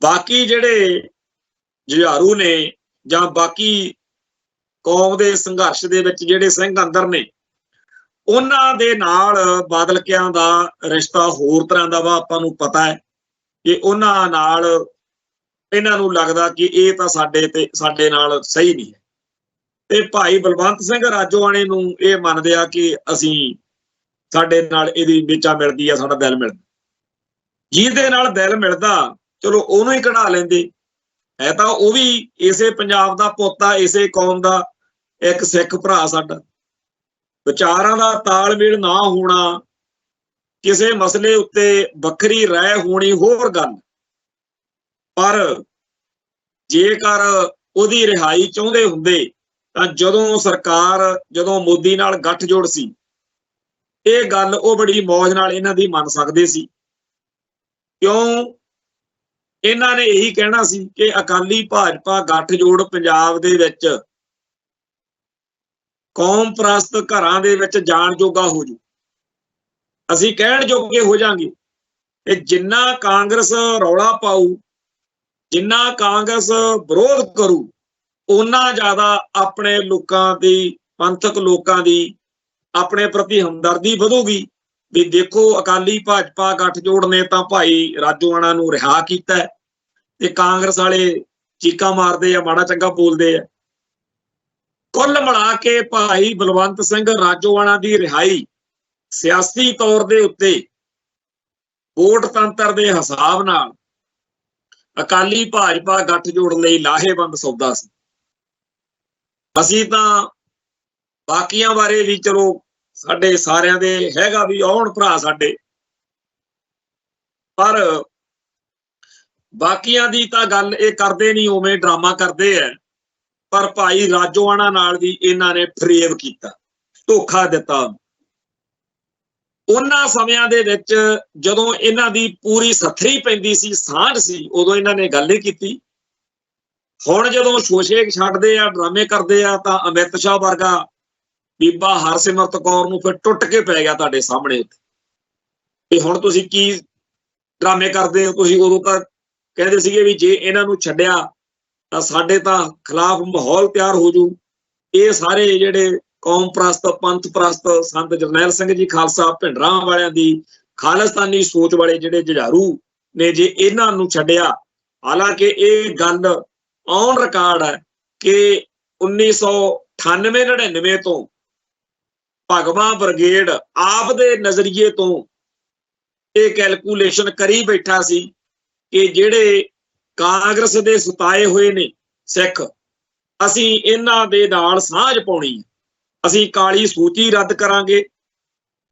ਬਾਕੀ ਜਿਹੜੇ ਜੁਝਾਰੂ ਨੇ ਜਾਂ ਬਾਕੀ ਕੌਮ ਦੇ ਸੰਘਰਸ਼ ਦੇ ਵਿੱਚ ਜਿਹੜੇ ਸਿੰਘ ਅੰਦਰ ਨੇ, ਉਹਨਾਂ ਦੇ ਨਾਲ ਬਾਦਲਕਿਆਂ ਦਾ ਰਿਸ਼ਤਾ ਹੋਰ ਤਰ੍ਹਾਂ ਦਾ ਵਾ। ਆਪਾਂ ਨੂੰ ਪਤਾ ਹੈ ਕਿ ਉਹਨਾਂ ਨਾਲ ਇਹਨਾਂ ਨੂੰ ਲੱਗਦਾ ਕਿ ਇਹ ਤਾਂ ਸਾਡੇ ਨਾਲ ਸਹੀ ਨਹੀਂ ਹੈ, ਤੇ ਭਾਈ ਬਲਵੰਤ ਸਿੰਘ ਰਾਜੋਆਣੇ ਨੂੰ ਇਹ ਮੰਨਦੇ ਆ ਕਿ ਅਸੀਂ ਸਾਡੇ ਨਾਲ ਇਹਦੀ ਵਿਚਾ ਮਿਲਦੀ ਆ, ਸਾਡਾ ਦਿਲ ਮਿਲਦਾ। ਜਿਹਦੇ ਨਾਲ ਦਿਲ ਮਿਲਦਾ ਚਲੋ ਉਹਨੂੰ ਹੀ ਕਢਾ ਲੈਂਦੇ। ਹੈ ਤਾਂ ਉਹ ਵੀ ਇਸੇ ਪੰਜਾਬ ਦਾ ਪੋਤਾ, ਇਸੇ ਕੌਮ ਦਾ ਇੱਕ ਸਿੱਖ ਭਰਾ ਸਾਡਾ। ਵਿਚਾਰਾਂ ਦਾ ਤਾਲਮੇਲ ਨਾ ਹੋਣਾ, ਕਿਸੇ ਮਸਲੇ ਉੱਤੇ ਵੱਖਰੀ ਰਾਏ ਹੋਣੀ ਹੋਰ ਗੱਲ, ਪਰ ਜੇਕਰ ਉਹਦੀ ਰਿਹਾਈ ਚਾਹੁੰਦੇ ਹੁੰਦੇ ਤਾਂ ਜਦੋਂ ਮੋਦੀ ਨਾਲ ਗੱਠਜੋੜ ਸੀ, ਇਹ ਗੱਲ ਉਹ ਬੜੀ ਮੌਜ ਨਾਲ ਇਹਨਾਂ ਦੀ ਮੰਨ ਸਕਦੇ ਸੀ। ਕਿਉਂ? ਇਹਨਾਂ ਨੇ ਇਹੀ ਕਹਿਣਾ ਸੀ ਕਿ ਅਕਾਲੀ ਭਾਜਪਾ ਗੱਠਜੋੜ ਪੰਜਾਬ ਦੇ ਵਿੱਚ ਕੌਮ ਪ੍ਰਸਤ ਘਰਾਂ ਦੇ ਵਿੱਚ ਜਾਣ ਜੋਗਾ ਹੋ ਜੂ, ਅਸੀਂ ਕਹਿਣ ਜੋਗੇ ਹੋ ਜਾਾਂਗੇ। ਤੇ ਜਿੰਨਾ ਕਾਂਗਰਸ ਰੌਲਾ ਪਾਊ, ਜਿੰਨਾ ਕਾਂਗਰਸ ਵਿਰੋਧ ਕਰੂ, ਓਨਾ ਜ਼ਿਆਦਾ ਆਪਣੇ ਲੋਕਾਂ ਦੀ, ਪੰਥਕ ਲੋਕਾਂ ਦੀ ਆਪਣੇ ਪ੍ਰਤੀ ਹਮਦਰਦੀ ਵਧੂਗੀ ਵੀ ਦੇਖੋ ਅਕਾਲੀ ਭਾਜਪਾ ਗੱਠਜੋੜ ਨੇ ਤਾਂ ਭਾਈ ਰਾਜੋਆਣਾ ਨੂੰ ਰਿਹਾ ਕੀਤਾ ਤੇ ਕਾਂਗਰਸ ਵਾਲੇ ਚੀਕਾਂ ਮਾਰਦੇ ਆ, ਮਾੜਾ ਚੰਗਾ ਬੋਲਦੇ ਆ। ਕੁੱਲ ਮਿਲਾ ਕੇ ਭਾਈ ਬਲਵੰਤ ਸਿੰਘ ਰਾਜੋਆਣਾ ਦੀ ਰਿਹਾਈ ਸਿਆਸੀ ਤੌਰ ਦੇ ਉੱਤੇ ਵੋਟ ਤੰਤਰ ਦੇ ਹਿਸਾਬ ਨਾਲ ਅਕਾਲੀ ਭਾਜਪਾ ਗੱਠਜੋੜ ਲਈ ਲਾਹੇਵੰਦ ਸੌਦਾ ਸੀ। ਅਸੀਂ ਤਾਂ ਬਾਕੀਆਂ ਬਾਰੇ ਵੀ ਚਲੋ ਸਾਡੇ ਸਾਰਿਆਂ ਦੇ ਹੈਗਾ ਵੀ ਆਉਣ ਭਰਾ ਸਾਡੇ, ਪਰ ਬਾਕੀਆਂ ਦੀ ਤਾਂ ਗੱਲ ਇਹ ਕਰਦੇ ਨਹੀਂ, ਉਵੇਂ ਡਰਾਮਾ ਕਰਦੇ ਆ। ਪਰ ਭਾਈ ਰਾਜੋਆਣਾ ਨਾਲ ਵੀ ਇਹਨਾਂ ਨੇ ਫਰੇਬ ਕੀਤਾ, ਧੋਖਾ ਦਿੱਤਾ। ਉਹਨਾਂ ਸਮਿਆਂ ਦੇ ਵਿੱਚ ਜਦੋਂ ਇਹਨਾਂ ਦੀ ਪੂਰੀ ਸੱਥਰੀ ਪੈਂਦੀ ਸੀ, ਸਾਂਝ ਸੀ, ਉਦੋਂ ਇਹਨਾਂ ਨੇ ਗੱਲ ਹੀ ਕੀਤੀ। ਹੁਣ ਜਦੋਂ ਸ਼ੋਸ਼ੇ ਛੱਡਦੇ ਆ, ਡਰਾਮੇ ਕਰਦੇ ਆ, ਤਾਂ ਅਮਿਤ ਸ਼ਾਹ ਵਰਗਾ ਬੀਬਾ ਹਰਸਿਮਰਤ ਕੌਰ ਨੂੰ ਫਿਰ ਟੁੱਟ ਕੇ ਪੈ ਗਿਆ ਤੁਹਾਡੇ ਸਾਹਮਣੇ ਤੇ ਹੁਣ ਤੁਸੀਂ ਕੀ ਡਰਾਮੇ ਕਰਦੇ ਹੋ? ਤੁਸੀਂ ਉਦੋਂ ਤਾਂ ਕਹਿੰਦੇ ਸੀਗੇ ਵੀ ਜੇ ਇਹਨਾਂ ਨੂੰ ਛੱਡਿਆ ਤਾਂ ਸਾਡੇ ਤਾਂ ਖਿਲਾਫ ਮਾਹੌਲ ਤਿਆਰ ਹੋ ਜੂ। ਇਹ ਸਾਰੇ ਜਿਹੜੇ ਕੌਮ ਪ੍ਰਸਤ, ਪੰਥ ਪ੍ਰਸਤ, ਸੰਤ ਜਰਨੈਲ ਸਿੰਘ ਜੀ ਖਾਲਸਾ, ਭਿੰਡਰਾਂ ਵਾਲਿਆਂ ਦੀ ਖਾਲਿਸਤਾਨੀ ਸੋਚ ਵਾਲੇ ਜਿਹੜੇ ਜੁਝਾਰੂ ਨੇ, ਜੇ ਇਹਨਾਂ ਨੂੰ ਛੱਡਿਆ, ਹਾਲਾਂਕਿ ਇਹ ਗੱਲ ਔਨ ਰਿਕਾਰਡ ਹੈ ਕਿ 1998-99 ਤੋਂ ਭਗਵਾਂ ਬ੍ਰਿਗੇਡ ਆਪ ਦੇ ਨਜ਼ਰੀਏ ਤੋਂ ਇਹ ਕੈਲਕੂਲੇਸ਼ਨ ਕਰੀ ਬੈਠਾ ਸੀ ਕਿ ਜਿਹੜੇ ਕਾਂਗਰਸ ਦੇ ਸੁਤਾਏ ਹੋਏ ਨੇ ਸਿੱਖ, ਅਸੀਂ ਇਹਨਾਂ ਦੇ ਨਾਲ ਸਾਂਝ ਪਾਉਣੀ, ਅਸੀਂ ਕਾਲੀ ਸੂਚੀ ਰੱਦ ਕਰਾਂਗੇ,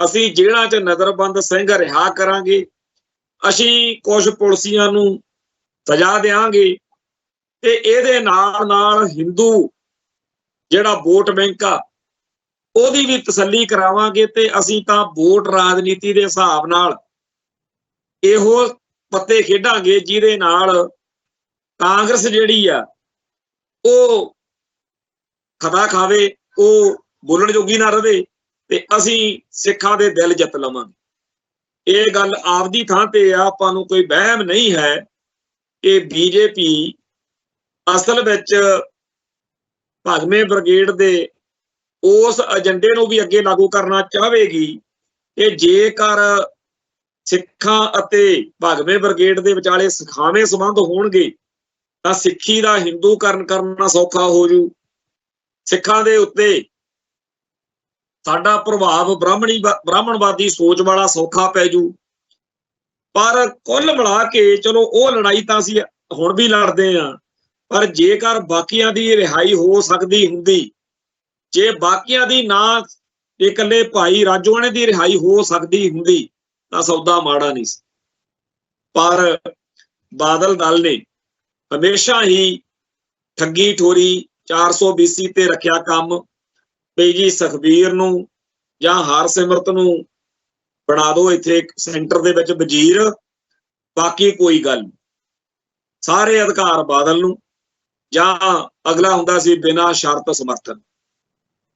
ਅਸੀਂ ਜੇਲ੍ਹਾਂ 'ਚ ਨਜ਼ਰਬੰਦ ਸਿੰਘ ਰਿਹਾ ਕਰਾਂਗੇ, ਅਸੀਂ ਕੁਝ ਪੁਲਿਸੀਆਂ ਨੂੰ ਸਜ਼ਾ ਦੇਵਾਂਗੇ ਤੇ ਇਹਦੇ ਨਾਲ ਹਿੰਦੂ ਜਿਹੜਾ ਵੋਟ ਬੈਂਕ ਆ ਉਹਦੀ ਵੀ ਤਸੱਲੀ ਕਰਾਵਾਂਗੇ ਤੇ ਅਸੀਂ ਤਾਂ ਵੋਟ ਰਾਜਨੀਤੀ ਦੇ ਹਿਸਾਬ ਨਾਲ ਇਹੋ ਪੱਤੇ ਖੇਡਾਂਗੇ ਜਿਹਦੇ ਨਾਲ ਕਾਂਗਰਸ ਜਿਹੜੀ ਆ ਉਹ ਖਤਾ ਖਾਵੇ, ਉਹ ਬੋਲਣ ਜੋਗੀ ਨਾ ਰਵੇ ਤੇ ਅਸੀਂ ਸਿੱਖਾਂ ਦੇ ਦਿਲ ਜਿੱਤ ਲਵਾਂਗੇ। ਇਹ ਗੱਲ ਆਪਦੀ ਥਾਂ ਤੇ ਆ, ਆਪਾਂ ਨੂੰ ਕੋਈ ਵਹਿਮ ਨਹੀਂ ਹੈ ਕਿ ਬੀਜੇਪੀ ਅਸਲ ਵਿੱਚ ਭਗਵੇਂ ਬ੍ਰਿਗੇਡ ਦੇ ਉਸ ਏਜੰਡੇ ਨੂੰ ਵੀ ਅੱਗੇ ਲਾਗੂ ਕਰਨਾ ਚਾਹੇਗੀ ਕਿ ਜੇਕਰ ਸਿੱਖਾਂ ਅਤੇ ਭਗਵੇਂ ਬ੍ਰਿਗੇਡ ਦੇ ਵਿਚਾਲੇ ਸਖਾਵੇਂ ਸੰਬੰਧ ਹੋਣਗੇ ਤਾਂ ਸਿੱਖੀ ਦਾ ਹਿੰਦੂਕਰਨ ਕਰਨਾ ਸੌਖਾ ਹੋ ਜੂ, ਸਿੱਖਾਂ ਦੇ ਉੱਤੇ ਸਾਡਾ ਪ੍ਰਭਾਵ ਬ੍ਰਾਹਮਣਵਾਦੀ ਸੋਚ ਵਾਲਾ ਸੌਖਾ ਪੈ ਜੂ। ਪਰ ਕੁੱਲ ਮਿਲਾ ਕੇ ਚਲੋ ਉਹ ਲੜਾਈ ਤਾਂ ਅਸੀਂ ਹੁਣ ਵੀ ਲੜਦੇ ਆ, ਪਰ ਜੇਕਰ ਬਾਕੀਆਂ ਦੀ ਰਿਹਾਈ ਹੋ ਸਕਦੀ ਹੁੰਦੀ, ਜੇ ਬਾਕੀਆਂ ਦੀ ਨਾ ਇਕੱਲੇ ਭਾਈ ਰਾਜੋਆਣੇ ਦੀ ਰਿਹਾਈ ਹੋ ਸਕਦੀ ਹੁੰਦੀ ਤਾਂ ਸੌਦਾ ਮਾੜਾ ਨਹੀਂ ਸੀ। ਪਰ ਬਾਦਲ ਦਲ ਨੇ ਹਮੇਸ਼ਾ ਹੀ ਠੱਗੀ ਠੋਰੀ 400 BC ਤੇ ਰੱਖਿਆ ਕੰਮ ਵੀ ਜੀ ਸੁਖਬੀਰ ਨੂੰ ਜਾਂ ਹਰਸਿਮਰਤ ਨੂੰ ਬਣਾ ਦਿਓ ਇੱਥੇ ਸੈਂਟਰ ਦੇ ਵਿੱਚ ਵਜ਼ੀਰ, ਬਾਕੀ ਕੋਈ ਗੱਲ ਨਹੀਂ, ਸਾਰੇ ਅਧਿਕਾਰ ਬਾਦਲ ਨੂੰ, ਜਾਂ ਅਗਲਾ ਹੁੰਦਾ ਸੀ ਬਿਨਾਂ ਸ਼ਰਤ ਸਮਰਥਨ।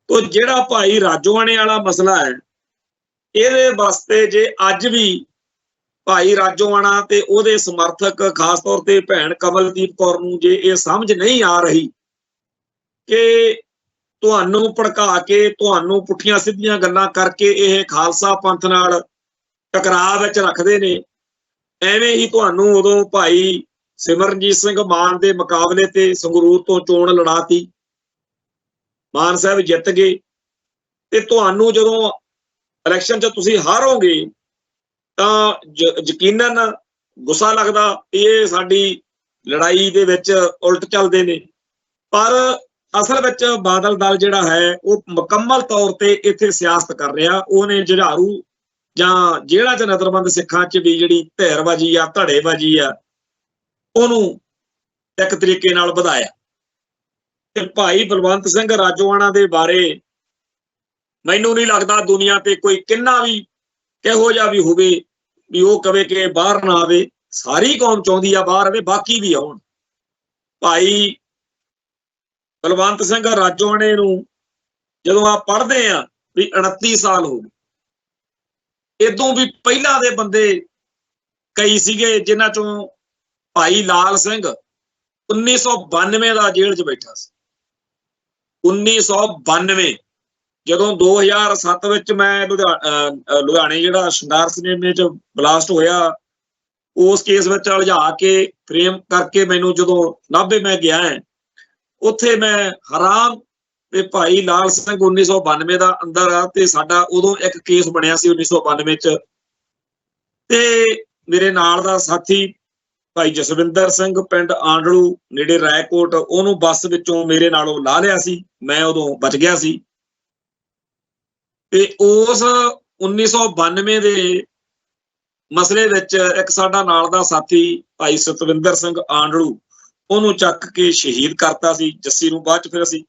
ਤੋ ਜਿਹੜਾ ਭਾਈ ਰਾਜੋਆਣੇ ਵਾਲਾ ਮਸਲਾ ਹੈ, ਇਹਦੇ ਵਾਸਤੇ ਜੇ ਅੱਜ ਵੀ ਭਾਈ ਰਾਜੋਆਣਾ ਤੇ ਉਹਦੇ ਸਮਰਥਕ, ਖਾਸ ਤੌਰ ਤੇ ਭੈਣ ਕਮਲਦੀਪ ਕੌਰ ਨੂੰ ਜੇ ਇਹ ਸਮਝ ਨਹੀਂ ਆ ਰਹੀ ਕਿ ਤੁਹਾਨੂੰ ਭੜਕਾ ਕੇ, ਤੁਹਾਨੂੰ ਪੁੱਠੀਆਂ ਸਿੱਧੀਆਂ ਗੱਲਾਂ ਕਰਕੇ ਇਹ ਖਾਲਸਾ ਪੰਥ ਨਾਲ ਟਕਰਾਅ ਵਿੱਚ ਰੱਖਦੇ ਨੇ, ਐਵੇਂ ਹੀ ਤੁਹਾਨੂੰ ਉਦੋਂ ਭਾਈ ਸਿਮਰਨਜੀਤ ਸਿੰਘ ਮਾਨ ਦੇ ਮੁਕਾਬਲੇ ਤੇ ਸੰਗਰੂਰ ਤੋਂ ਚੋਣ ਲੜਾਤੀ, ਮਾਨ ਸਾਹਿਬ ਜਿੱਤ ਗਏ ਤੇ ਤੁਹਾਨੂੰ ਜਦੋਂ ਇਲੈਕਸ਼ਨ 'ਚ ਤੁਸੀਂ ਹਾਰੋਗੇ ਤਾਂ ਯਕੀਨਨ ਗੁੱਸਾ ਲੱਗਦਾ ਇਹ ਸਾਡੀ ਲੜਾਈ ਦੇ ਵਿੱਚ ਉਲਟ ਚੱਲਦੇ ਨੇ। ਪਰ ਅਸਲ ਵਿੱਚ ਬਾਦਲ ਦਲ ਜਿਹੜਾ ਹੈ ਉਹ ਮੁਕੰਮਲ ਤੌਰ ਤੇ ਇੱਥੇ ਸਿਆਸਤ ਕਰ ਰਿਹਾ। ਉਹਨੇ ਜੁਝਾਰੂ ਜਾਂ ਜਿਹੜਾ 'ਚ ਨਜ਼ਰਬੰਦ ਸਿੱਖਾਂ 'ਚ ਵੀ ਜਿਹੜੀ ਧਿਰਬਾਜੀ ਆ, ਧੜੇਬਾਜੀ ਆ, ਉਹਨੂੰ ਇੱਕ ਤਰੀਕੇ ਨਾਲ ਵਧਾਇਆ। ਤੇ ਭਾਈ ਬਲਵੰਤ ਸਿੰਘ ਰਾਜੋਆਣਾ ਦੇ ਬਾਰੇ ਮੈਨੂੰ ਨਹੀਂ ਲੱਗਦਾ ਦੁਨੀਆ ਤੇ ਕੋਈ ਕਿੰਨਾ ਵੀ ਕਿਹੋ ਜਿਹਾ ਵੀ ਹੋਵੇ ਵੀ ਉਹ ਕਵੇ ਕਿ ਬਾਹਰ ਨਾ ਆਵੇ। ਸਾਰੀ ਕੌਮ ਚਾਹੁੰਦੀ ਆ ਬਾਹਰ ਆਵੇ, ਬਾਕੀ ਵੀ ਆਉਣ। ਭਾਈ ਬਲਵੰਤ ਸਿੰਘ ਰਾਜੋਆਣੇ ਨੂੰ ਜਦੋਂ ਆ ਪੜ੍ਹਦੇ ਆ ਵੀ 29 ਸਾਲ ਹੋ ਗਏ, ਇਦੋਂ ਵੀ ਪਹਿਲਾਂ ਦੇ ਬੰਦੇ ਕਈ ਸੀਗੇ ਜਿਨ੍ਹਾਂ ਚੋਂ ਭਾਈ ਲਾਲ ਸਿੰਘ 1992 ਦਾ ਜੇਲ੍ਹ 'ਚ ਬੈਠਾ ਸੀ। 1992 ਜਦੋਂ 2007 ਵਿੱਚ ਮੈਂ ਲੁਧਿਆਣੇ ਜਿਹੜਾ ਸ਼ਿੰਗਾਰ ਸਿਨੇਮੇ 'ਚ ਬਲਾਸਟ ਹੋਇਆ, ਉਸ ਕੇਸ ਵਿੱਚ ਉਲਝਾ ਕੇ ਫਰੇਮ ਕਰਕੇ ਮੈਨੂੰ ਜਦੋਂ 90 ਮੈਂ ਗਿਆ ਉੱਥੇ ਮੈਂ ਹੈਰਾਨ ਤੇ ਭਾਈ ਲਾਲ ਸਿੰਘ 1992 ਦਾ ਅੰਦਰ ਆ ਤੇ ਸਾਡਾ ਉਦੋਂ ਇੱਕ ਕੇਸ ਬਣਿਆ ਸੀ 1992 'ਚ, ਤੇ ਮੇਰੇ ਨਾਲ ਦਾ ਸਾਥੀ ਭਾਈ ਜਸਵਿੰਦਰ ਸਿੰਘ ਪਿੰਡ ਆਂਡਲੂ ਨੇੜੇ ਰਾਏਕੋਟ, ਉਹਨੂੰ ਬੱਸ ਵਿੱਚੋਂ ਮੇਰੇ ਨਾਲੋਂ ਲਾ ਲਿਆ ਸੀ, ਮੈਂ ਉਦੋਂ ਬਚ ਗਿਆ ਸੀ। ਤੇ ਉਸ 1992 ਦੇ ਮਸਲੇ ਵਿੱਚ ਇੱਕ ਸਾਡਾ ਨਾਲ ਦਾ ਸਾਥੀ ਭਾਈ ਸਤਵਿੰਦਰ ਸਿੰਘ ਆਂਡਲੂ, ਉਹਨੂੰ ਚੱਕ ਕੇ ਸ਼ਹੀਦ ਕਰਤਾ ਸੀ। ਜੱਸੀ ਨੂੰ ਬਾਅਦ ਚ ਫਿਰ ਅਸੀਂ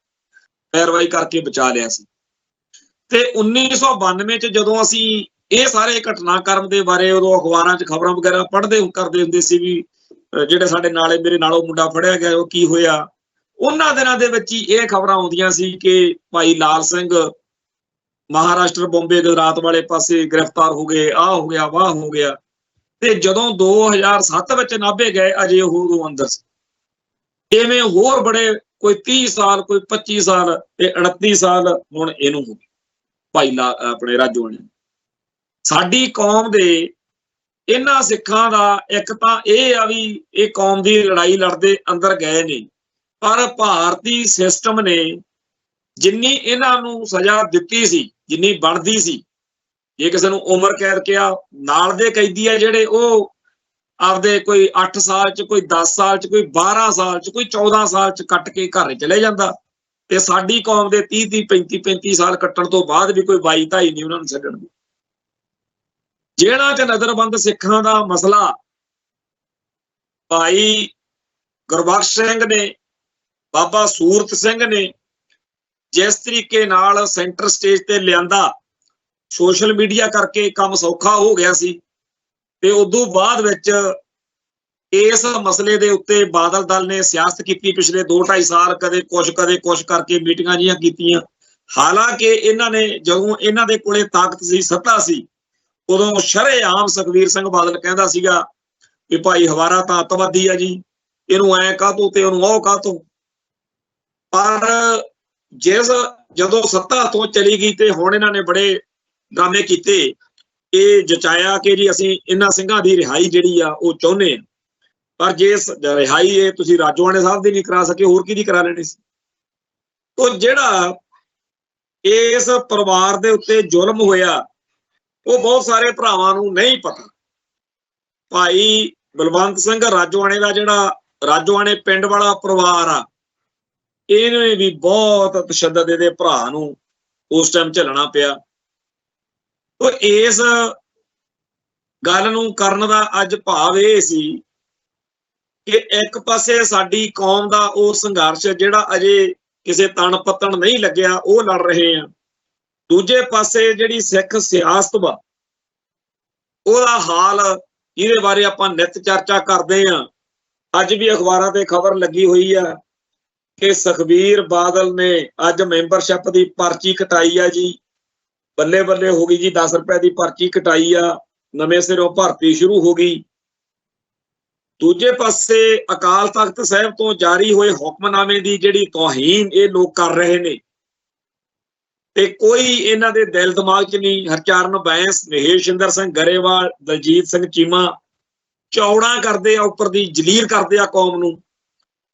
ਪੈਰਵਾਈ ਕਰਕੇ ਬਚਾ ਲਿਆ ਸੀ। ਤੇ 1992 ਚ ਜਦੋਂ ਅਸੀਂ ਇਹ ਸਾਰੇ ਘਟਨਾਕ੍ਰਮ ਦੇ ਬਾਰੇ ਉਦੋਂ ਅਖਬਾਰਾਂ 'ਚ ਖਬਰਾਂ ਵਗੈਰਾ ਪੜ੍ਹਦੇ ਕਰਦੇ ਹੁੰਦੇ ਸੀ ਵੀ ਜਿਹੜੇ ਸਾਡੇ ਨਾਲੇ ਮੇਰੇ ਨਾਲੋਂ ਮੁੰਡਾ ਫੜਿਆ ਗਿਆ ਉਹ ਕੀ ਹੋਇਆ, ਉਹਨਾਂ ਦਿਨਾਂ ਦੇ ਵਿੱਚ ਹੀ ਇਹ ਖਬਰਾਂ ਆਉਂਦੀਆਂ ਸੀ ਕਿ ਭਾਈ ਲਾਲ ਸਿੰਘ ਮਹਾਰਾਸ਼ਟਰ, ਬੰਬੇ, ਗੁਜਰਾਤ ਵਾਲੇ ਪਾਸੇ ਗ੍ਰਿਫਤਾਰ ਹੋ ਗਏ, ਆਹ ਹੋ ਗਿਆ, ਵਾਹ ਹੋ ਗਿਆ। ਤੇ ਜਦੋਂ 2007 ਵਿੱਚ ਨਾਭੇ ਗਏ ਅਜੇ ਉਹ ਉਦੋਂ ਅੰਦਰ ਸੀ। ਇਵੇਂ ਹੋਰ ਬੜੇ, ਕੋਈ 30 ਸਾਲ, ਕੋਈ 25 ਸਾਲ ਤੇ 38 ਸਾਲ ਹੁਣ ਇਹਨੂੰ ਹੋ ਗਏ ਭਾਈ ਆਪਣੇ ਰਾਜੋਆਣੇ। ਸਾਡੀ ਕੌਮ ਦੇ ਇਹਨਾਂ ਸਿੱਖਾਂ ਦਾ ਇੱਕ ਤਾਂ ਇਹ ਆ ਵੀ ਇਹ ਕੌਮ ਦੀ ਲੜਾਈ ਲੜਦੇ ਅੰਦਰ ਗਏ ਨੇ, ਪਰ ਭਾਰਤੀ ਸਿਸਟਮ ਨੇ ਜਿੰਨੀ ਇਹਨਾਂ ਨੂੰ ਸਜ਼ਾ ਦਿੱਤੀ ਸੀ, ਜਿੰਨੀ ਬਣਦੀ ਸੀ, ਜੇ ਕਿਸੇ ਨੂੰ ਉਮਰ ਕੈਦ ਕਿਹਾ, ਨਾਲ ਦੇ ਕੈਦੀ ਆ ਜਿਹੜੇ ਉਹ ਆਪਦੇ ਕੋਈ 8 ਸਾਲ ਚ, ਕੋਈ 10 ਸਾਲ ਚ, ਕੋਈ 12 ਸਾਲ ਚ, ਕੋਈ 14 ਸਾਲ ਚ ਕੱਟ ਕੇ ਘਰ ਚਲੇ ਜਾਂਦਾ। ਤੇ ਸਾਡੀ ਕੌਮ ਦੇ 30 35 ਸਾਲ ਕੱਟਣ ਤੋਂ ਬਾਅਦ ਵੀ ਕੋਈ 22 22 ਨਹੀਂ ਉਹਨਾਂ ਨੂੰ ਛੱਡਣ ਦੀ। ਜੇਲ੍ਹਾਂ ਚ ਨਜ਼ਰਬੰਦ ਸਿੱਖਾਂ ਦਾ ਮਸਲਾ ਭਾਈ ਗੁਰਬਖਸ਼ ਸਿੰਘ ਨੇ, ਬਾਬਾ ਸੂਰਤ ਸਿੰਘ ਨੇ ਜਿਸ ਤਰੀਕੇ ਨਾਲ ਸੈਂਟਰ ਸਟੇਜ ਤੇ ਲਿਆਂਦਾ, ਸੋਸ਼ਲ ਮੀਡੀਆ ਕਰਕੇ ਕੰਮ ਸੌਖਾ ਹੋ ਗਿਆ ਸੀ। ਤੇ ਉਦੋਂ ਬਾਅਦ ਵਿੱਚ ਇਸ ਮਸਲੇ ਦੇ ਉੱਤੇ ਬਾਦਲ ਦਲ ਨੇ ਸਿਆਸਤ ਕੀਤੀ ਪਿਛਲੇ 2-2.5 ਸਾਲ, ਕਦੇ ਕੁਛ ਕਰਕੇ ਮੀਟਿੰਗਾਂ ਜੀਆਂ ਕੀਤੀਆਂ। ਹਾਲਾਂਕਿ ਇਹਨਾਂ ਨੇ, ਜਦੋਂ ਇਹਨਾਂ ਦੇ ਕੋਲੇ ਤਾਕਤ ਸੀ, ਸੱਤਾ ਸੀ, ਉਦੋਂ ਸ਼ਰੇਆਮ ਸੁਖਬੀਰ ਸਿੰਘ ਬਾਦਲ ਕਹਿੰਦਾ ਸੀਗਾ ਕਿ ਭਾਈ ਹਵਾਰਾ ਤਾਂ ਅੱਤਵਾਦੀ ਆ ਜੀ, ਇਹਨੂੰ ਐ ਕਾਹਤੋਂ ਤੇ ਉਹਨੂੰ ਉਹ ਕਾਹਤੋਂ। ਪਰ ਜਦੋਂ ਸੱਤਾ ਤੋਂ ਚਲੀ ਗਈ ਤੇ ਹੁਣ ਇਹਨਾਂ ਨੇ ਬੜੇ ਡਰਾਮੇ ਕੀਤੇ, ਇਹ ਜਚਾਇਆ ਕਿ ਜੀ ਅਸੀਂ ਇਹਨਾਂ ਸਿੰਘਾਂ ਦੀ ਰਿਹਾਈ ਜਿਹੜੀ ਆ ਉਹ ਚਾਹੁੰਦੇ ਆ। ਪਰ ਜੇ ਰਿਹਾਈ ਇਹ ਤੁਸੀਂ ਰਾਜੋਆਣੇ ਸਾਹਿਬ ਦੀ ਨਹੀਂ ਕਰਾ ਸਕੇ, ਹੋਰ ਕਿਹਦੀ ਕਰਾ ਲੈਣੀ ਸੀ। ਉਹ ਜਿਹੜਾ ਇਸ ਪਰਿਵਾਰ ਦੇ ਉੱਤੇ ਜ਼ੁਲਮ ਹੋਇਆ ਉਹ ਬਹੁਤ ਸਾਰੇ ਭਰਾਵਾਂ ਨੂੰ ਨਹੀਂ ਪਤਾ। ਭਾਈ ਬਲਵੰਤ ਸਿੰਘ ਰਾਜੋਆਣੇ ਦਾ ਜਿਹੜਾ ਰਾਜੋਆਣੇ ਪਿੰਡ ਵਾਲਾ ਪਰਿਵਾਰ ਆ, ਇਹਨੇ ਵੀ ਬਹੁਤ ਤਸ਼ੱਦਦ ਇਹਦੇ ਭਰਾ ਨੂੰ ਉਸ ਟਾਈਮ ਝੱਲਣਾ ਪਿਆ। ਤੋ ਇਸ ਗੱਲ ਨੂੰ ਕਰਨ ਦਾ ਅੱਜ ਭਾਵ ਇਹ ਸੀ ਕਿ ਇੱਕ ਪਾਸੇ ਸਾਡੀ ਕੌਮ ਦਾ ਉਹ ਸੰਘਰਸ਼ ਜਿਹੜਾ ਅਜੇ ਕਿਸੇ ਤਣ ਪੱਤਣ ਨਹੀਂ ਲੱਗਿਆ, ਉਹ ਲੜ ਰਹੇ ਆ। ਦੂਜੇ ਪਾਸੇ ਜਿਹੜੀ ਸਿੱਖ ਸਿਆਸਤ ਵਾ ਉਹਦਾ ਹਾਲ, ਇਹਦੇ ਬਾਰੇ ਆਪਾਂ ਨਿੱਤ ਚਰਚਾ ਕਰਦੇ ਆ। ਅੱਜ ਵੀ ਅਖਬਾਰਾਂ ਤੇ ਖਬਰ ਲੱਗੀ ਹੋਈ ਆ ਕਿ ਸੁਖਬੀਰ ਬਾਦਲ ਨੇ ਅੱਜ ਮੈਂਬਰਸ਼ਿਪ ਦੀ ਪਰਚੀ ਕਟਾਈ ਆ ਜੀ, ਬੱਲੇ ਬੱਲੇ ਹੋ ਗਈ ਜੀ, 10 ਰੁਪਏ ਦੀ ਪਰਚੀ ਕਟਾਈ ਆ, ਨਵੇਂ ਸਿਰੋਂ ਭਰਤੀ ਸ਼ੁਰੂ ਹੋ ਗਈ। ਦੂਜੇ ਪਾਸੇ ਅਕਾਲ ਤਖਤ ਸਾਹਿਬ ਤੋਂ ਜਾਰੀ ਹੋਏ ਹੁਕਮਨਾਮੇ ਦੀ ਜਿਹੜੀ ਤੋਹੀਨ ਇਹ ਲੋਕ ਕਰ ਰਹੇ ਨੇ, ਤੇ ਕੋਈ ਇਹਨਾਂ ਦੇ ਦਿਲ ਦਿਮਾਗ 'ਚ ਨਹੀਂ। ਹਰਚਰਨ ਬੈਂਸ, ਮਹੇਸ਼ਿੰਦਰ ਸਿੰਘ ਗਰੇਵਾਲ, ਦਲਜੀਤ ਸਿੰਘ ਚੀਮਾ ਚੌੜਾ ਕਰਦੇ ਆ, ਉੱਪਰ ਦੀ ਜਲੀਲ ਕਰਦੇ ਆ ਕੌਮ ਨੂੰ।